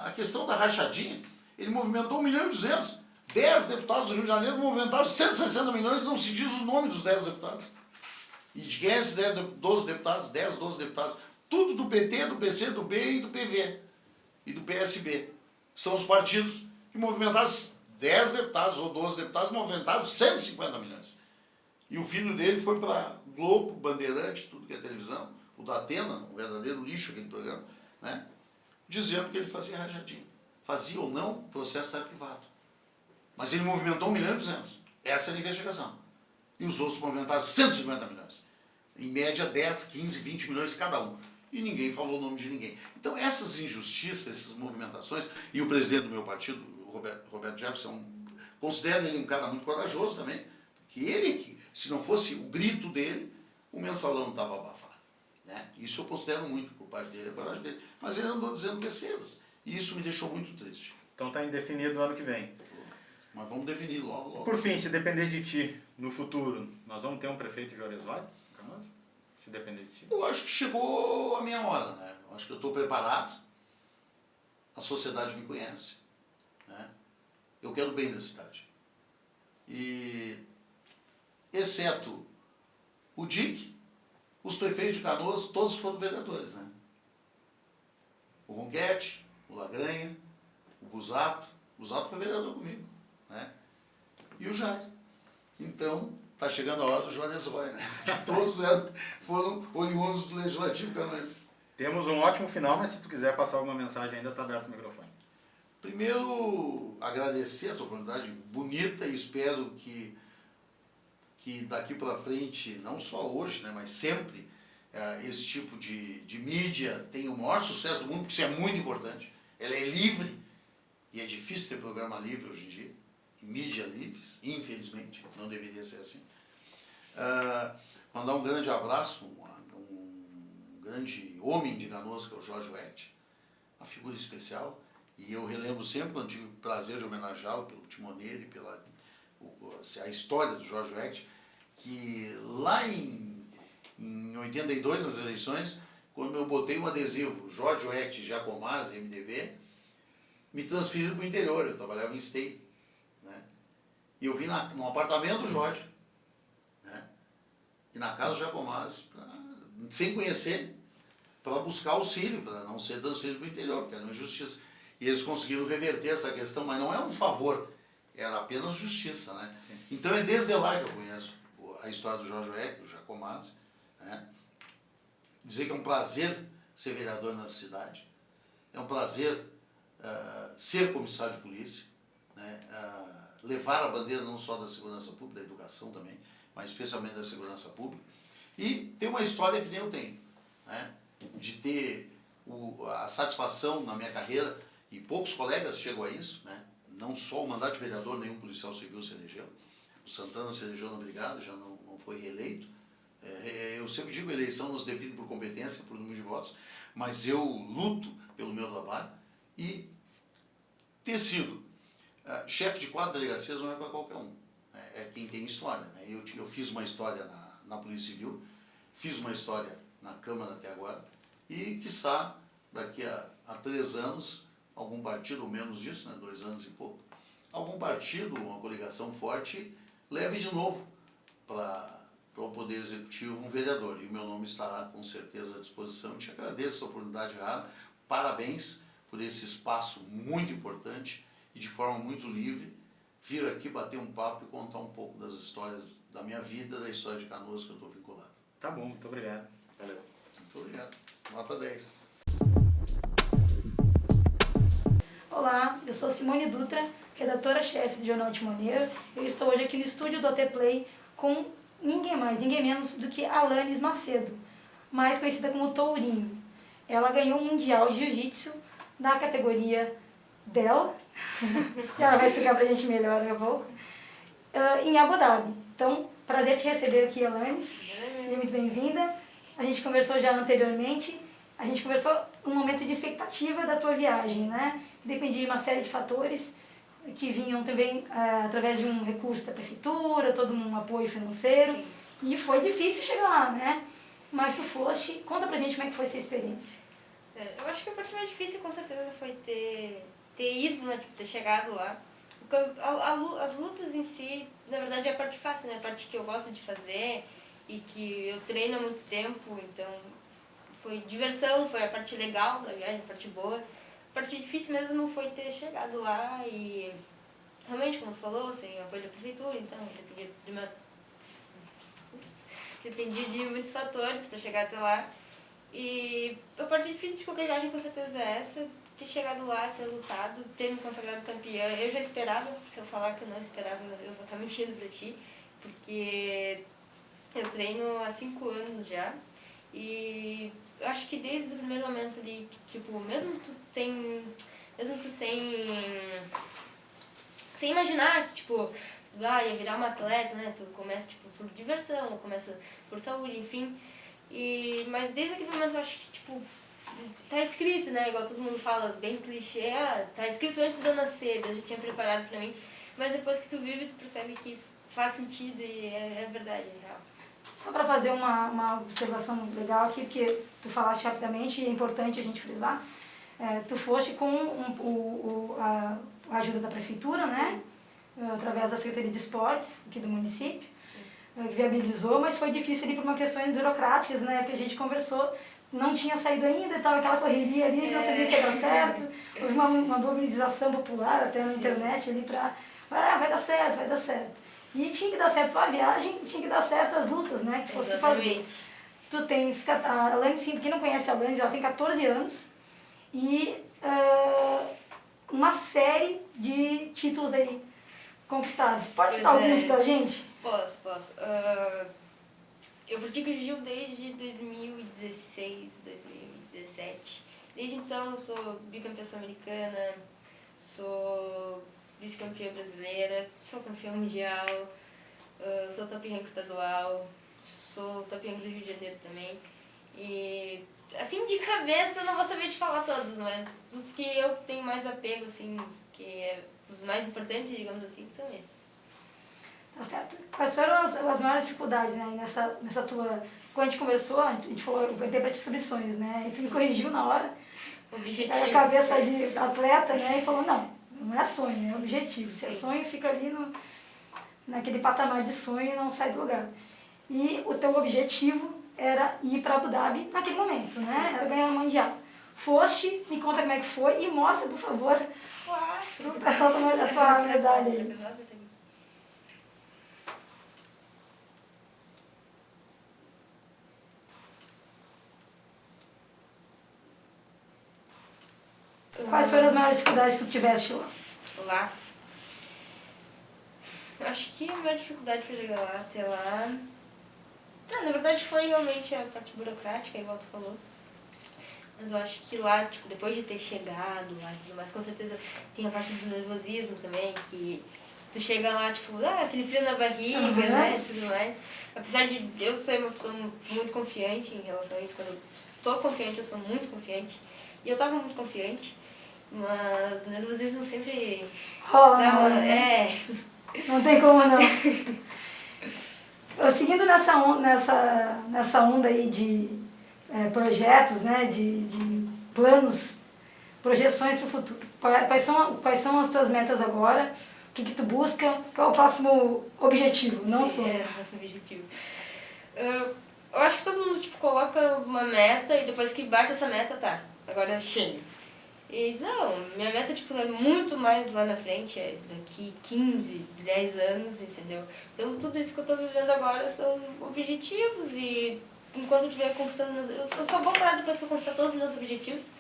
A questão da rachadinha, ele movimentou 1.200.000. 10 deputados do Rio de Janeiro movimentaram 160 milhões, não se diz os nomes dos 10 deputados. E de quem é esses 12 deputados? 10, 12 deputados. Tudo do PT, do PC, do B e do PV. E do PSB. São os partidos que movimentaram 10 deputados ou 12 deputados, movimentaram 150 milhões. E o filho dele foi para Globo, Bandeirante, tudo que é televisão, o da Atena, um verdadeiro lixo aquele programa, né? Dizendo que ele fazia rajadinho. Fazia ou não, o processo está arquivado. Mas ele movimentou 1.200.000. Essa é a investigação. E os outros movimentaram 150 milhões. Em média, 10, 15, 20 milhões cada um. E ninguém falou o nome de ninguém. Então, essas injustiças, essas movimentações, e o presidente do meu partido, Roberto Jefferson, considero ele um cara muito corajoso também, que ele, se não fosse o grito dele, o mensalão estava abafado, né? Isso eu considero muito por parte dele, a coragem dele. Mas ele andou dizendo besteiras. E isso me deixou muito triste. Então está indefinido o ano que vem. Mas vamos definir logo, logo. Por fim, se depender de ti, no futuro, nós vamos ter um prefeito de Juarez Roy? Se depender de ti. Eu acho que chegou a minha hora, né? Eu acho que eu estou preparado. A sociedade me conhece, né? Eu quero o bem da cidade. E, exceto o DIC, os prefeitos de Canoas, todos foram vereadores, né? O Ronquete, o Lagranha, o Busato foi vereador comigo, né? E o Jair. Então, está chegando a hora do Juarez Roy, né? Todos foram oriundos do Legislativo Canoense. Temos um ótimo final, mas se tu quiser passar alguma mensagem ainda, está aberto o microfone. Primeiro, agradecer essa oportunidade bonita e espero que daqui para frente, não só hoje, né, mas sempre, esse tipo de mídia tenha o maior sucesso do mundo, porque isso é muito importante. Ela é livre, e é difícil ter programa livre hoje em dia, e mídia livres, infelizmente, não deveria ser assim. Mandar um grande abraço, um grande homem de Canoas, que é o Jorge Wecht, uma figura especial, e eu relembro sempre, quando tive o prazer de homenageá-lo pelo timoneiro e pela a história do Jorge Wecht, que lá em 82, nas eleições, quando eu botei um adesivo, Jorge Wecht Jacomazzi, MDB, me transferiram para o interior, eu trabalhava em Esteio, né? E eu vim no apartamento do Jorge, né? E na casa do Jacomazzi, sem conhecer, para buscar auxílio, para não ser transferido para o interior, porque era uma injustiça. E eles conseguiram reverter essa questão, mas não é um favor, era apenas justiça, né? Sim. Então é desde lá que eu conheço a história do Jorge Weck, do Jacomazzi, né? Dizer que é um prazer ser vereador nessa cidade, é um prazer ser comissário de polícia, né? Levar a bandeira não só da segurança pública, da educação também, mas especialmente da segurança pública, e ter uma história que nem eu tenho, né? De ter a satisfação na minha carreira, e poucos colegas chegam a isso, né? Não só o mandato de vereador, nenhum policial civil se elegeu. O Santana se elegeu na brigada, já não foi reeleito. Eu sempre digo, eleição nos define por competência, por número de votos, mas eu luto pelo meu trabalho, e ter sido chefe de 4 delegacias não é para qualquer um, é quem tem história, né? Eu fiz uma história na Polícia Civil, fiz uma história na Câmara até agora, e quiçá daqui a 3 anos, algum partido, ou menos disso, né, 2 anos e pouco, algum partido, uma coligação forte, leve de novo para o Poder Executivo um vereador. E o meu nome estará com certeza à disposição. Te agradeço a oportunidade rara, parabéns por esse espaço muito importante e de forma muito livre, vir aqui bater um papo e contar um pouco das histórias da minha vida, da história de Canoas que eu estou vinculado. Tá bom, muito obrigado. Valeu. Muito obrigado. Nota 10. Olá, eu sou Simone Dutra, redatora-chefe do Jornal Timoneiro. Eu estou hoje aqui no estúdio do ATPlay com ninguém mais, ninguém menos do que Alanis Macedo, mais conhecida como Tourinho. Ela ganhou o Mundial de Jiu-Jitsu na categoria dela, e ela vai explicar pra gente melhor daqui a pouco, em Abu Dhabi. Então, prazer te receber aqui, Alanis. Seja muito bem-vinda. A gente conversou já anteriormente, a gente conversou um momento de expectativa da tua viagem, né? Dependia de uma série de fatores que vinham também através de um recurso da prefeitura, todo um apoio financeiro. Sim. E foi difícil chegar lá, né? Mas tu foste, conta pra gente como é que foi essa experiência. Eu acho que a parte mais difícil com certeza foi ter ido, né? Ter chegado lá. As lutas em si, na verdade, é a parte fácil, né? A parte que eu gosto de fazer e que eu treino há muito tempo, então foi diversão, foi a parte legal da viagem, a parte boa. A parte difícil mesmo foi ter chegado lá e realmente, como você falou, sem apoio da prefeitura, então dependia de muitos fatores para chegar até lá. E a parte difícil de qualquer viagem com certeza é essa, ter chegado lá, ter lutado, ter me consagrado campeã. Eu já esperava, se eu falar que eu não esperava, eu vou estar mentindo pra ti, porque eu treino há 5 anos já. E eu acho que desde o primeiro momento ali, tipo, mesmo tu sem imaginar que, tipo, ia virar uma atleta, né? Tu começa, tipo, por diversão, começa por saúde, enfim. Mas desde aquele momento eu acho que, tipo, tá escrito, né? Igual todo mundo fala, bem clichê, tá escrito antes de eu nascer, eu já tinha preparado pra mim. Mas depois que tu vive, tu percebe que faz sentido e é verdade, é real. Só para fazer uma observação legal aqui, porque tu falaste rapidamente e é importante a gente frisar, tu foste com a ajuda da prefeitura, sim, né? Através da Secretaria de Esportes aqui do município, que viabilizou, mas foi difícil ali por uma questões burocráticas, né? Que a gente conversou, não tinha saído ainda, estava aquela correria ali, a gente não sabia se ia dar certo, houve uma mobilização popular até na internet ali para vai dar certo, vai dar certo. E tinha que dar certo a viagem, tinha que dar certo as lutas, né? Que fosse fazer. Tu tens, a Alanis, quem não conhece a Alanis, ela tem 14 anos e uma série de títulos aí conquistados. Pode citar alguns pra gente? Posso. Eu pratico jiu desde 2016, 2017. Desde então eu sou bicampeã sul-americana, sou vice-campeã brasileira, sou campeã mundial, sou top rank estadual, sou top rank do Rio de Janeiro também. E assim de cabeça eu não vou saber te falar todos, mas os que eu tenho mais apego, assim, que é os mais importantes, digamos assim, são esses. Tá certo. Quais foram as maiores dificuldades, né, nessa tua... Quando a gente conversou, a gente falou, eu perguntei pra ti sobre sonhos, né? E tu me corrigiu na hora. Objetivo. a cabeça de atleta, né? E falou, não é sonho, é objetivo. Se é sonho, fica ali naquele patamar de sonho e não sai do lugar. E o teu objetivo era ir para Abu Dhabi naquele momento, né? Sim. Era ganhar o Mundial. Foste, me conta como é que foi e mostra, por favor, a tua medalha aí. Quais foram as maiores dificuldades que tu tiveste lá? Lá. Eu acho que a maior dificuldade para chegar lá, até lá... na verdade foi realmente a parte burocrática, igual tu falou. Mas eu acho que lá, tipo, depois de ter chegado lá, mas com certeza tem a parte do nervosismo também, que tu chega lá, tipo, aquele frio na barriga, né, e tudo mais. Apesar de eu ser uma pessoa muito confiante em relação a isso, quando eu estou confiante, eu sou muito confiante. E eu estava muito confiante, mas o nervosismo sempre... Rola, dá uma, né? Não tem como não. Seguindo nessa onda aí de projetos, né, de planos, projeções para o futuro. Quais são as tuas metas agora? O que tu busca? Qual é o próximo objetivo? Não só. É, o próximo objetivo. Eu acho que todo mundo tipo, coloca uma meta e depois que bate essa meta, tá, agora chega. E não, minha meta tipo, é muito mais lá na frente, é daqui 15, 10 anos, entendeu? Então tudo isso que eu tô vivendo agora são objetivos e enquanto eu estiver conquistando eu só vou parar depois que eu conquistar todos os meus objetivos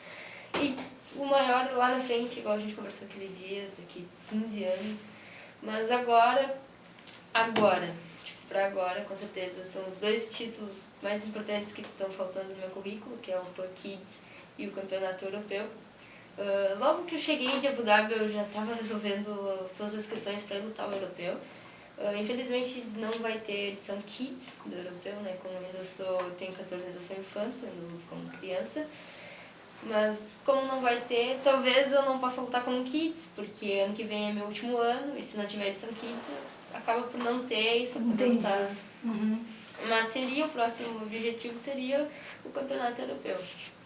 e o maior lá na frente, igual a gente conversou aquele dia, daqui 15 anos. Mas agora, tipo, pra agora, com certeza, são os 2 títulos mais importantes que estão faltando no meu currículo, que é o Pan Kids e o Campeonato Europeu. Logo que eu cheguei de Abu Dhabi, eu já estava resolvendo todas as questões para lutar o europeu. Infelizmente não vai ter edição Kids do europeu, né? Como eu tenho 14 anos, eu sou infante, eu luto como criança. Mas como não vai ter, talvez eu não possa lutar como Kids, porque ano que vem é meu último ano, e se não tiver edição Kids, acaba por não ter e só poder lutar. Mas o próximo objetivo seria o Campeonato Europeu.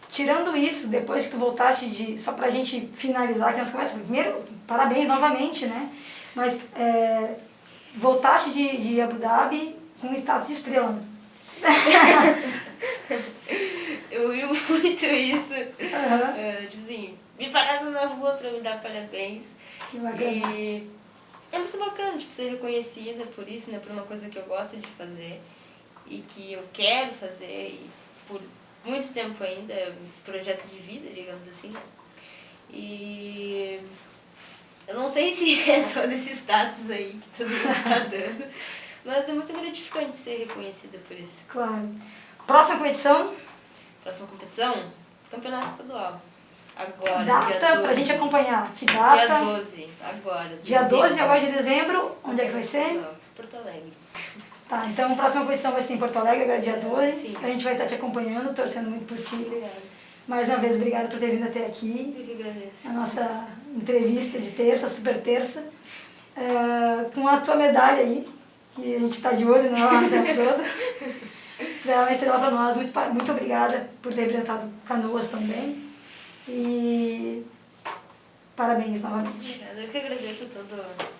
Tirando isso, depois que tu voltaste só pra gente finalizar aqui nas conversas, primeiro, parabéns novamente, né? Mas voltaste de Abu Dhabi com status de estrela. Eu vi muito isso. Tipo assim, me pararam na rua pra me dar parabéns. Que bacana. E é muito bacana, tipo, ser reconhecida por isso, né? Por uma coisa que eu gosto de fazer e que eu quero fazer e por muito tempo ainda, é um projeto de vida, digamos assim, né? E eu não sei se é todo esse status aí que todo mundo tá dando, mas é muito gratificante ser reconhecida por isso. Claro. Próxima competição? Próxima competição? Campeonato Estadual. Agora, Data dia 12. pra gente acompanhar. Que data? Dia 12, agora. Dia 12, dezembro. agora de dezembro. Onde é que vai ser? Porto Alegre. Tá, então a próxima competição vai ser em Porto Alegre, agora dia 12. Sim. A gente vai estar te acompanhando, torcendo muito por ti. Obrigada. Mais uma vez, obrigada por ter vindo até aqui. Eu que agradeço. A nossa entrevista de terça, super terça. Com a tua medalha aí, que a gente está de olho nela o tempo todo. Tu é uma estrela para nós. Muito obrigada por ter representado Canoas também. E parabéns novamente. Obrigada. Eu que agradeço todo.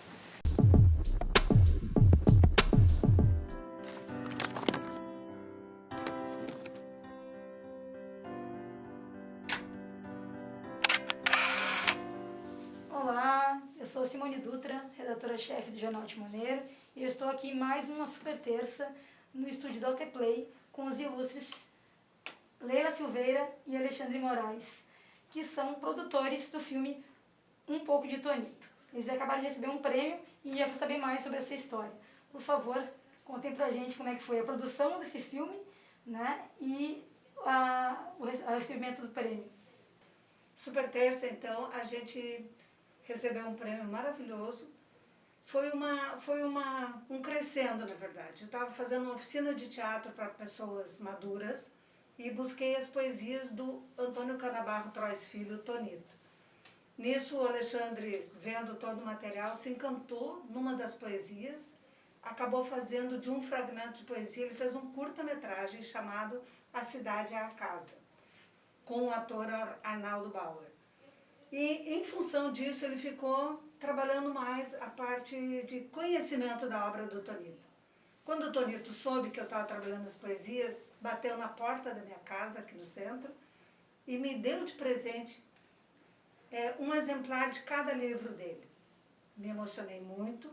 Olá, eu sou Simone Dutra, redatora-chefe do Jornal Timoneiro, e eu estou aqui em mais uma super terça no estúdio da Play com os ilustres Leila Silveira e Alexandre Moraes, que são produtores do filme Um Pouco de Tonito. Eles acabaram de receber um prêmio e já vão saber mais sobre essa história. Por favor, contem pra gente como é que foi a produção desse filme, né, e o recebimento do prêmio. Super terça, então, a gente recebeu um prêmio maravilhoso. Foi um crescendo, na verdade. Eu estava fazendo uma oficina de teatro para pessoas maduras e busquei as poesias do Antônio Canabarro Trois Filho, Tonito. Nisso, o Alexandre, vendo todo o material, se encantou numa das poesias, acabou fazendo de um fragmento de poesia, ele fez um curta-metragem chamado A Cidade é a Casa. com o ator Arnaldo Bauer. E, em função disso, ele ficou trabalhando mais a parte de conhecimento da obra do Tonito. Quando o Tonito soube que eu estava trabalhando as poesias, bateu na porta da minha casa, aqui no centro, e me deu de presente um exemplar de cada livro dele. Me emocionei muito.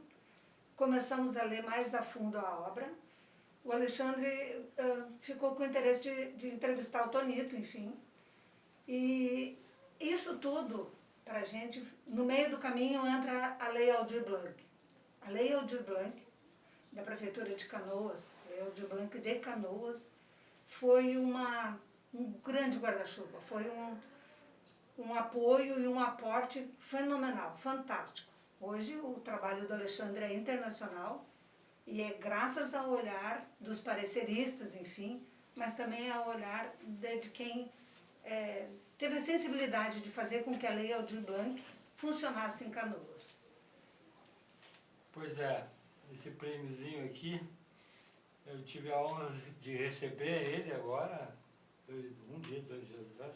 Começamos a ler mais a fundo a obra. O Alexandre ficou com interesse de entrevistar o Tonito, enfim. E isso tudo, para a gente, no meio do caminho entra a Lei Aldir Blanc. A Lei Aldir Blanc, da Prefeitura de Canoas, a Lei Aldir Blanc de Canoas, foi um grande guarda-chuva, foi um apoio e um aporte fenomenal, fantástico. Hoje o trabalho do Alexandre é internacional e é graças ao olhar dos pareceristas, enfim, mas também ao olhar de quem teve a sensibilidade de fazer com que a Lei Aldir Blanc funcionasse em Canoas. Pois é, esse prêmiozinho aqui, eu tive a honra de receber ele agora, um dia, 2 dias atrás,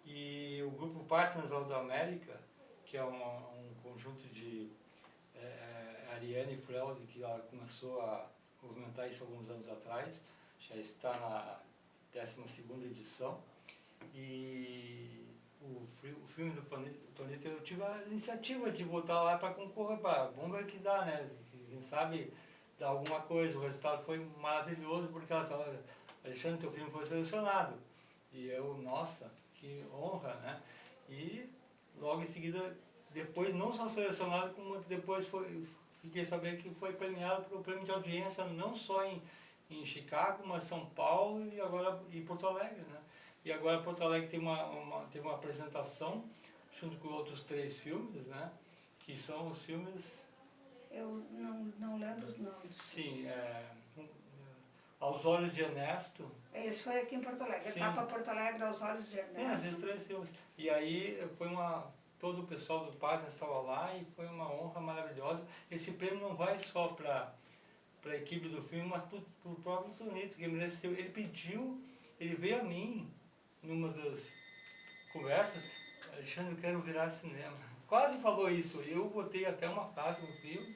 e o grupo Partners of the America, que é um conjunto de Ariane Freld, que ela começou a movimentar isso alguns anos atrás, já está na 12ª edição, e o filme do Tonito, eu tive a iniciativa de botar lá para concorrer, vamos ver o que dá, né? Quem sabe dar alguma coisa. O resultado foi maravilhoso, porque ela falou: Alexandre, teu filme foi selecionado. E eu, nossa, que honra, né? E logo em seguida, depois não só selecionado, como depois fiquei sabendo que foi premiado pelo prêmio de audiência, não só em Chicago, mas São Paulo e agora em Porto Alegre, né? E agora Porto Alegre tem uma apresentação junto com outros 3 filmes, né? Que são os filmes... Eu não lembro os nomes. Sim, Aos Olhos de Ernesto. Esse foi aqui em Porto Alegre, Sim. Etapa Porto Alegre, Aos Olhos de Ernesto. Esses 3 filmes. E aí todo o pessoal do Partners estava lá e foi uma honra maravilhosa. Esse prêmio não vai só para a equipe do filme, mas para o próprio Tonito, que mereceu. Ele pediu, ele veio a mim, numa das conversas: Alexandre, eu quero virar cinema. Quase falou isso. Eu botei até uma frase no filme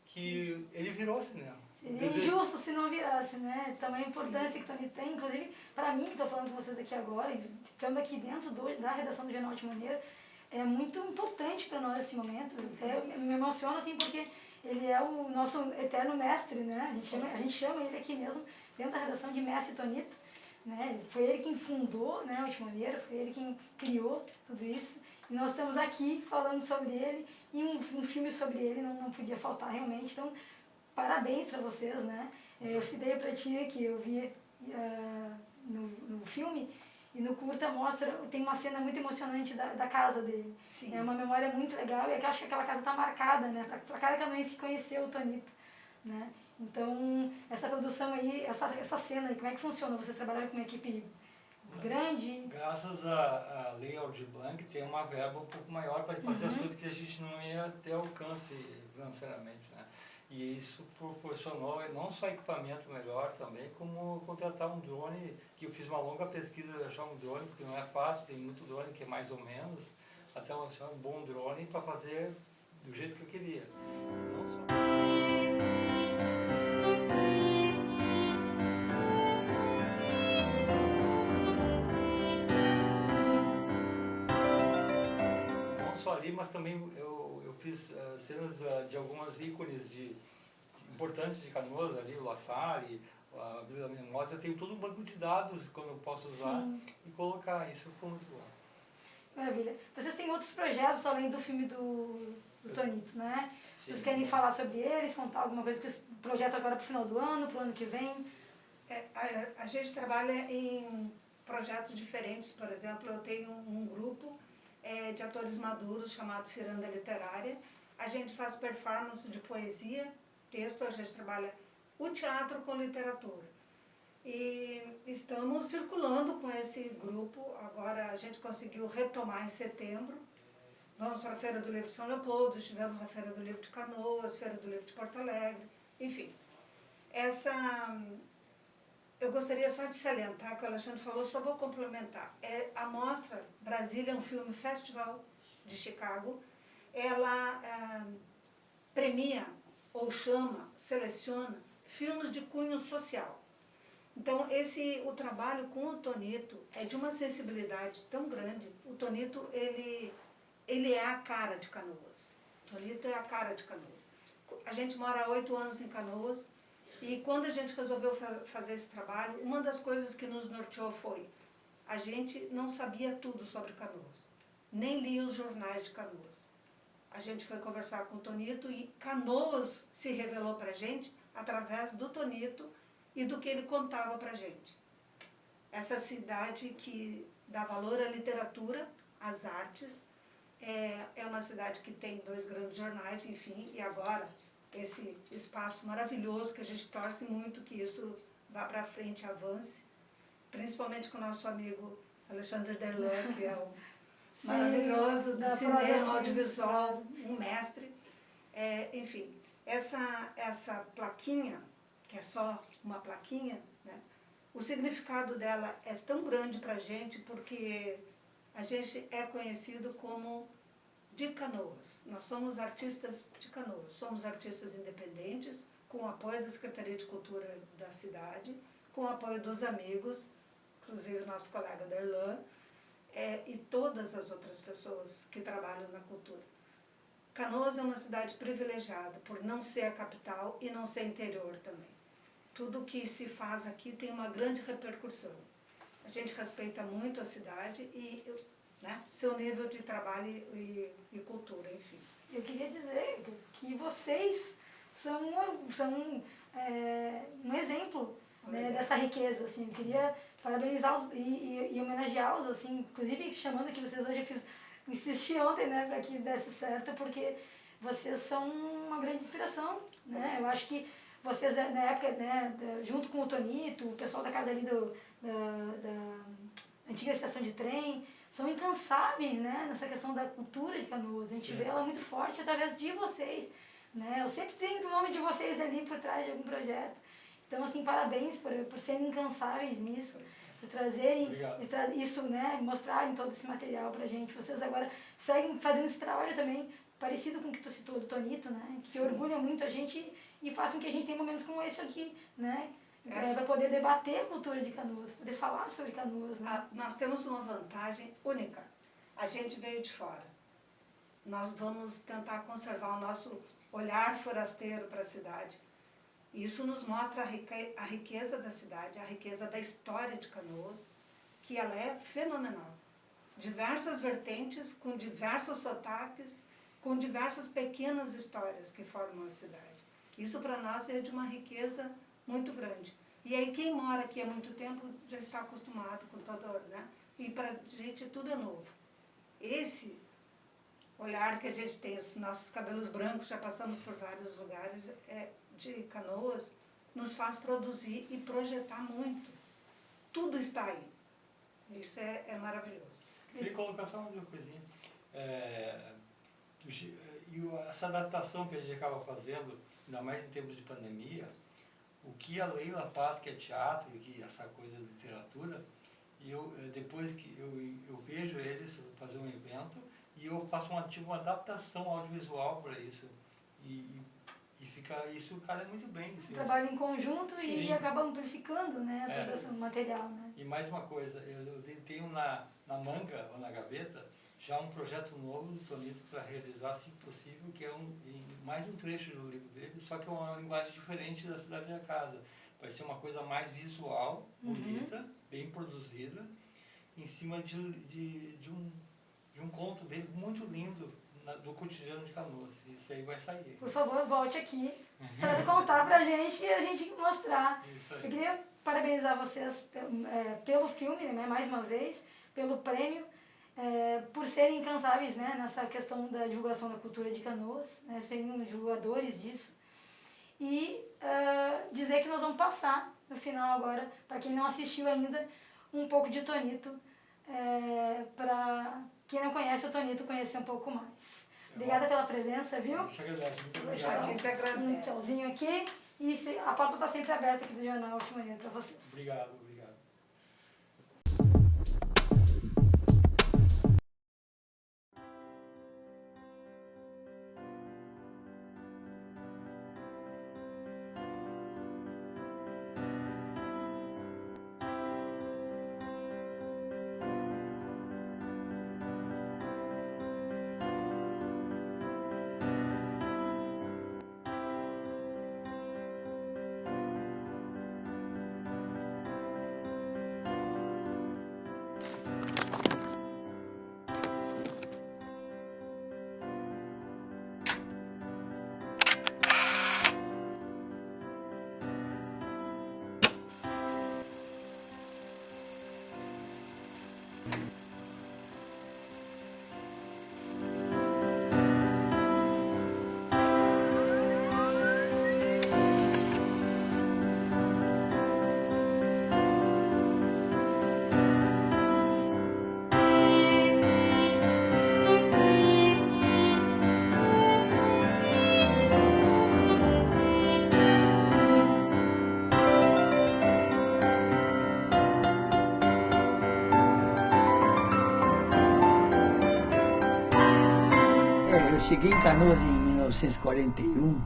que ele virou cinema. Seria injusto se não virasse, né? Também a importância que o Tonito tem, inclusive, para mim, que estou falando com vocês aqui agora, estando aqui dentro da redação do Jornal Timoneiro, é muito importante para nós esse momento. Até me emociona, assim, porque ele é o nosso eterno mestre, né? A gente chama ele aqui mesmo, dentro da redação, de Mestre Tonito, né? Foi ele quem fundou, né, o Timoneiro, foi ele quem criou tudo isso. E nós estamos aqui falando sobre ele, e um filme sobre ele não podia faltar realmente. Então, parabéns para vocês, né? Eu citei para ti que eu vi no filme, e no curta tem uma cena muito emocionante da casa dele. Sim. É uma memória muito legal, e eu acho que aquela casa está marcada, né? Para cada canoense que conheceu o Tonito, né? Então, essa produção aí, essa cena aí, como é que funciona? Vocês trabalharam com uma equipe grande? Graças à Lei Aldir Blanc, tem uma verba um pouco maior para fazer as coisas que a gente não ia ter alcance financeiramente, né? E isso proporcionou não só equipamento melhor também, como contratar um drone, que eu fiz uma longa pesquisa de achar um drone, porque não é fácil, tem muito drone que é mais ou menos, até eu achar um bom drone para fazer do jeito que eu queria. Não só... ali, mas também eu fiz cenas de algumas ícones importantes de Canoas, ali, o La Salle, a Vila da Mimosa. Eu tenho todo um banco de dados quando eu posso usar. Sim. E colocar. Isso ficou muito bom. Maravilha. Vocês têm outros projetos além do filme do Tonito, né? Sim, vocês querem falar sobre eles, contar alguma coisa, que esse projeto agora para o final do ano, para o ano que vem? A gente trabalha em projetos diferentes. Por exemplo, eu tenho um grupo de atores maduros chamado Ciranda Literária. A gente faz performance de poesia, texto, a gente trabalha o teatro com literatura. E estamos circulando com esse grupo. Agora a gente conseguiu retomar em setembro. Vamos para a Feira do Livro de São Leopoldo, estivemos na Feira do Livro de Canoas, Feira do Livro de Porto Alegre, enfim. eu gostaria só de salientar que o Alexandre falou, só vou complementar. A mostra Brasília é um filme festival de Chicago. Ela premia ou chama, seleciona filmes de cunho social. Então, o trabalho com o Tonito é de uma sensibilidade tão grande. O Tonito, ele é a cara de Canoas. O Tonito é a cara de Canoas. A gente mora há 8 anos em Canoas, e quando a gente resolveu fazer esse trabalho, uma das coisas que nos norteou foi, a gente não sabia tudo sobre Canoas, nem lia os jornais de Canoas. A gente foi conversar com o Tonito e Canoas se revelou para a gente através do Tonito e do que ele contava para a gente. Essa cidade que dá valor à literatura, às artes, é uma cidade que tem 2 grandes jornais, enfim, e agora esse espaço maravilhoso que a gente torce muito que isso vá para frente, avance, principalmente com o nosso amigo Alexandre Derlan, que é um maravilhoso do cinema, audiovisual, um mestre. Enfim, essa plaquinha, que é só uma plaquinha, né, o significado dela é tão grande para a gente porque a gente é conhecido como de Canoas. Nós somos artistas de Canoas, somos artistas independentes, com o apoio da Secretaria de Cultura da cidade, com o apoio dos amigos, inclusive nosso colega Derlan, e todas as outras pessoas que trabalham na cultura. Canoas é uma cidade privilegiada por não ser a capital e não ser interior também. Tudo que se faz aqui tem uma grande repercussão. A gente respeita muito a cidade e seu nível de trabalho e cultura, enfim. Eu queria dizer que vocês são um exemplo, né, dessa riqueza. Assim. Eu queria parabenizá-los e homenageá-los, assim, inclusive chamando que vocês hoje, insisti ontem, né, para que desse certo, porque vocês são uma grande inspiração, né? Eu acho que vocês, na época, né, junto com o Tonito, o pessoal da casa ali da antiga estação de trem, são incansáveis, né, nessa questão da cultura de Canoas. A gente vê ela muito forte através de vocês, né? Eu sempre tenho o nome de vocês ali por trás de algum projeto. Então, assim, parabéns por serem incansáveis nisso, por trazerem isso, né, mostrarem todo esse material pra gente. Vocês agora seguem fazendo esse trabalho também, parecido com o que tu citou do Tonito, né, que orgulha muito a gente e faz com que a gente tenha momentos como esse aqui, né, para poder debater a cultura de Canoas, poder falar sobre Canoas, né. Nós temos uma vantagem única. A gente veio de fora. Nós vamos tentar conservar o nosso olhar forasteiro para a cidade. Isso nos mostra a riqueza da cidade, a riqueza da história de Canoas, que ela é fenomenal. Diversas vertentes, com diversos sotaques, com diversas pequenas histórias que formam a cidade. Isso para nós é de uma riqueza muito grande. E aí quem mora aqui há muito tempo já está acostumado com todo, né? E para a gente tudo é novo. Esse olhar que a gente tem, os nossos cabelos brancos, já passamos por vários lugares, de Canoas, nos faz produzir e projetar muito. Tudo está aí. Isso é maravilhoso. Queria colocar só uma coisinha. Essa adaptação que a gente acaba fazendo, ainda mais em tempos de pandemia, o que a Leila faz, que é teatro, e que essa coisa de literatura, e depois que eu vejo eles fazer um evento, e eu faço uma adaptação audiovisual para isso. E fica isso, cara, muito bem. Assim, trabalho em conjunto. Sim. E acaba amplificando, né, esse material, né. E mais uma coisa, eu tenho na manga ou na gaveta já um projeto novo do Tonito para realizar, se possível, que é mais um trecho do livro dele, só que é uma linguagem diferente da Cidade da Casa. Vai ser uma coisa mais visual, bonita, bem produzida, em cima de um conto dele muito lindo, do cotidiano de Canoas. Isso aí vai sair. Por favor, volte aqui para contar pra gente e a gente mostrar. Isso aí. Eu queria parabenizar vocês pelo filme, né, mais uma vez, pelo prêmio, por serem incansáveis, né, nessa questão da divulgação da cultura de Canoas, né, serem divulgadores disso. E dizer que nós vamos passar, no final agora, para quem não assistiu ainda, um pouco de Tonito, para quem não conhece o Tonito conhecer um pouco mais. Obrigada pela presença, viu? Te agradece, muito obrigado. Um tchauzinho aqui. E a porta está sempre aberta aqui do Jornal Ultimaneiro para vocês. Obrigado, obrigado. Eu cheguei em Canoas em 1941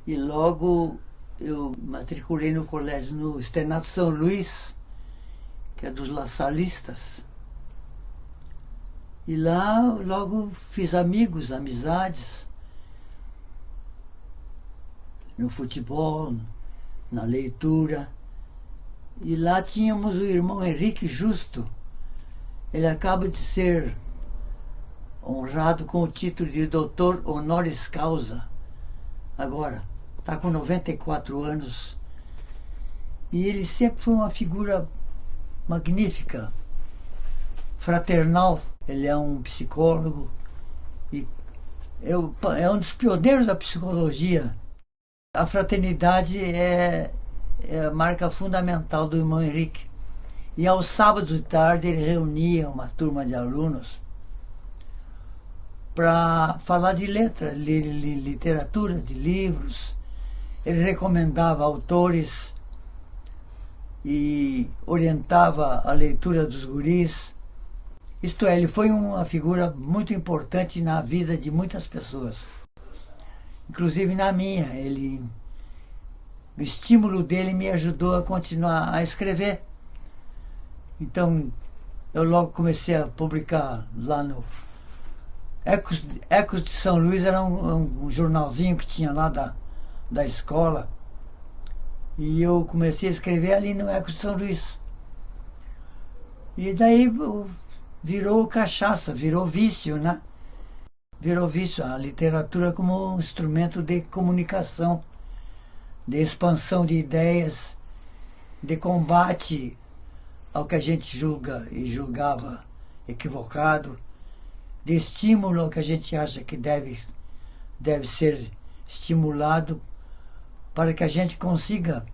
e logo eu matriculei no colégio no Externato São Luís, que é dos laçalistas. E lá logo fiz amigos, amizades, no futebol, na leitura. E lá tínhamos o irmão Henrique Justo. Ele acaba de ser honrado com o título de doutor honoris causa. Agora, está com 94 anos. E ele sempre foi uma figura magnífica, fraternal. Ele é um psicólogo e é um dos pioneiros da psicologia. A fraternidade é a marca fundamental do irmão Henrique. E aos sábados de tarde ele reunia uma turma de alunos para falar de letra, literatura, de livros. Ele recomendava autores e orientava a leitura dos guris. Isto é, ele foi uma figura muito importante na vida de muitas pessoas, inclusive na minha. O estímulo dele me ajudou a continuar a escrever. Então, eu logo comecei a publicar lá no Ecos de São Luís. Era um jornalzinho que tinha lá da escola. E eu comecei a escrever ali no Ecos de São Luís. E daí virou cachaça, virou vício, né? Virou vício a literatura como um instrumento de comunicação, de expansão de ideias, de combate ao que a gente julga e julgava equivocado, de estímulo ao que a gente acha que deve ser estimulado para que a gente consiga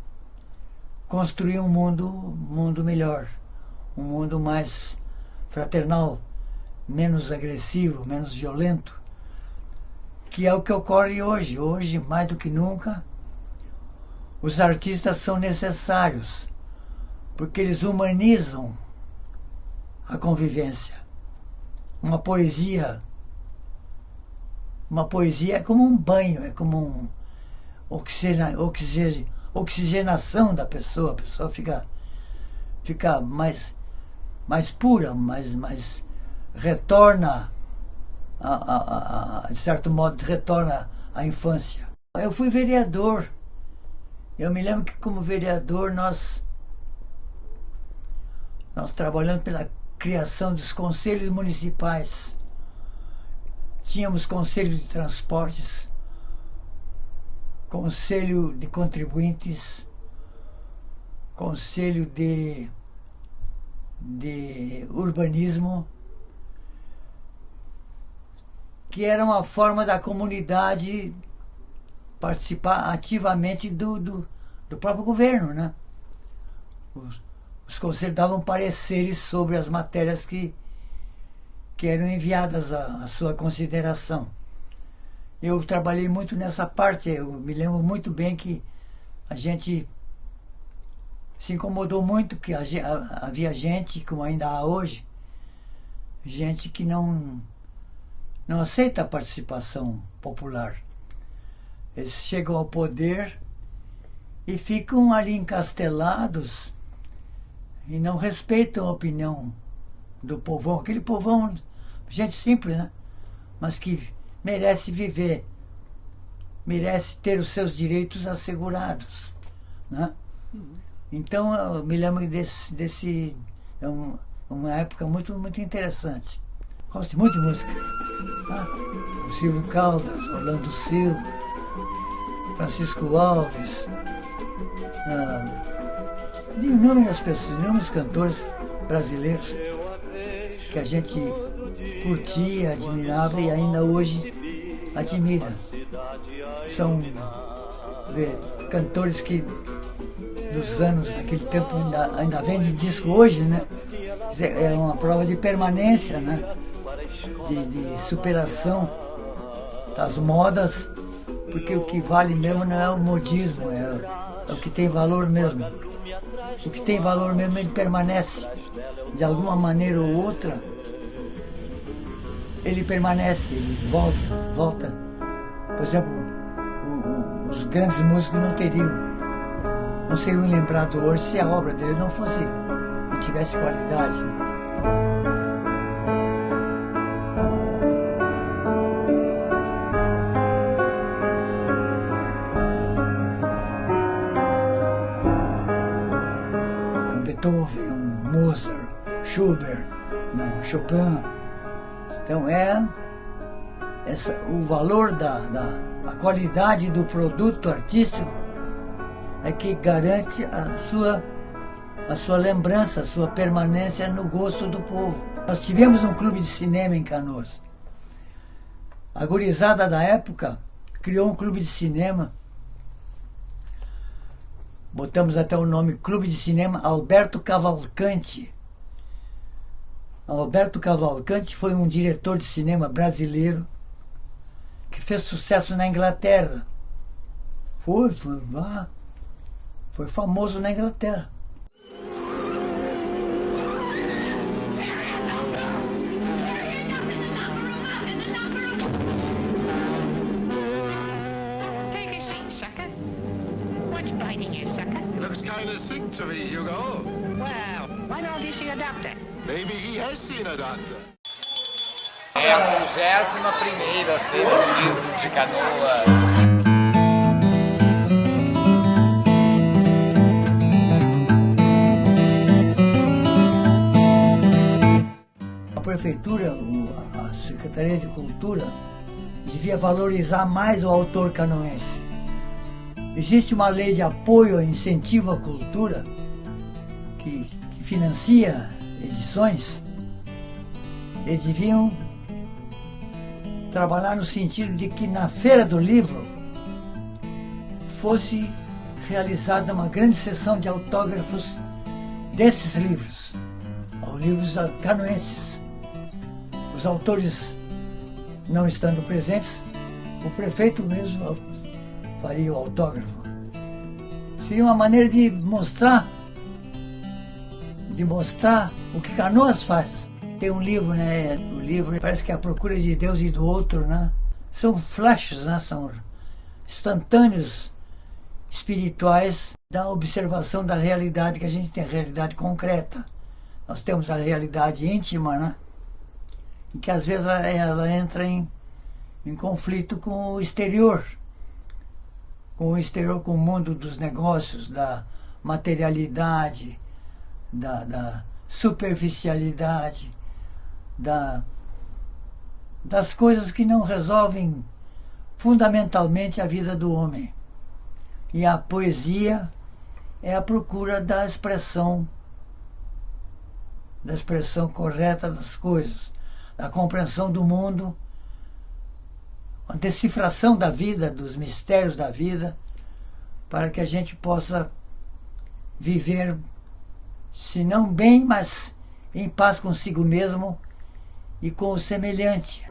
construir um mundo melhor, um mundo mais fraternal, menos agressivo, menos violento, que é o que ocorre hoje. Hoje, mais do que nunca, os artistas são necessários, porque eles humanizam a convivência. Uma poesia é como um banho, é como oxigenação da pessoa. A pessoa fica mais pura, mais retorna, de certo modo, retorna à infância. Eu fui vereador. Eu me lembro que, como vereador, nós trabalhamos pela criação dos conselhos municipais. Tínhamos conselho de transportes, conselho de contribuintes, conselho de urbanismo, que era uma forma da comunidade participar ativamente do próprio governo, né? Os conselhos davam pareceres sobre as matérias que eram enviadas à sua consideração. eu trabalhei muito nessa parte. Eu me lembro muito bem que a gente se incomodou muito, que havia gente, como ainda há hoje, gente que não aceita a participação popular. Eles chegam ao poder e ficam ali encastelados e não respeitam a opinião do povão. Aquele povão, gente simples, né? Mas que merece viver, merece ter os seus direitos assegurados, né? Então, eu me lembro desse é uma época muito, muito interessante. Gosto muito de música. O Silvio Caldas, Orlando Silva, Francisco Alves, de inúmeras pessoas, inúmeros cantores brasileiros que a gente curtia, admirava e ainda hoje admira. São cantores que nos anos, naquele tempo, ainda vendem disco hoje, né? É uma prova de permanência, né? De superação das modas, porque o que vale mesmo não é o modismo, é o que tem valor mesmo. O que tem valor mesmo, ele permanece. De alguma maneira ou outra, ele permanece, ele volta. Por exemplo, os grandes músicos não seriam lembrados hoje se a obra deles não tivesse qualidade, né? Beethoven, Mozart, Schubert, Chopin. Então o valor a qualidade do produto artístico é que garante a sua lembrança, a sua permanência no gosto do povo. Nós tivemos um clube de cinema em Canoas. A gurizada da época criou um clube de cinema. Botamos até o nome Clube de Cinema Alberto Cavalcanti. Alberto Cavalcanti foi um diretor de cinema brasileiro que fez sucesso na Inglaterra. Foi famoso na Inglaterra. To me, Hugo. Well, why don't you see a doctor? Maybe he has seen a doctor. É a 31ª Feira do Livro de Canoas. A prefeitura, a Secretaria de Cultura, devia valorizar mais o autor canoense. Existe uma lei de apoio e incentivo à cultura que financia edições. Eles deviam trabalhar no sentido de que na Feira do Livro fosse realizada uma grande sessão de autógrafos desses livros, livros canoenses. Os autores não estando presentes, o prefeito mesmo faria o autógrafo. Seria uma maneira de mostrar o que Canoas faz. Tem um livro, né? O livro parece que é a procura de Deus e do outro, né? São flashes, né? São instantâneos espirituais da observação da realidade, que a gente tem a realidade concreta. Nós temos a realidade íntima, né? E que às vezes ela entra em conflito com o exterior. Com o mundo dos negócios, da materialidade, da superficialidade, das coisas que não resolvem fundamentalmente a vida do homem. E a poesia é a procura da expressão correta das coisas, da compreensão do mundo, a decifração da vida, dos mistérios da vida, para que a gente possa viver, se não bem, mas em paz consigo mesmo e com o semelhante.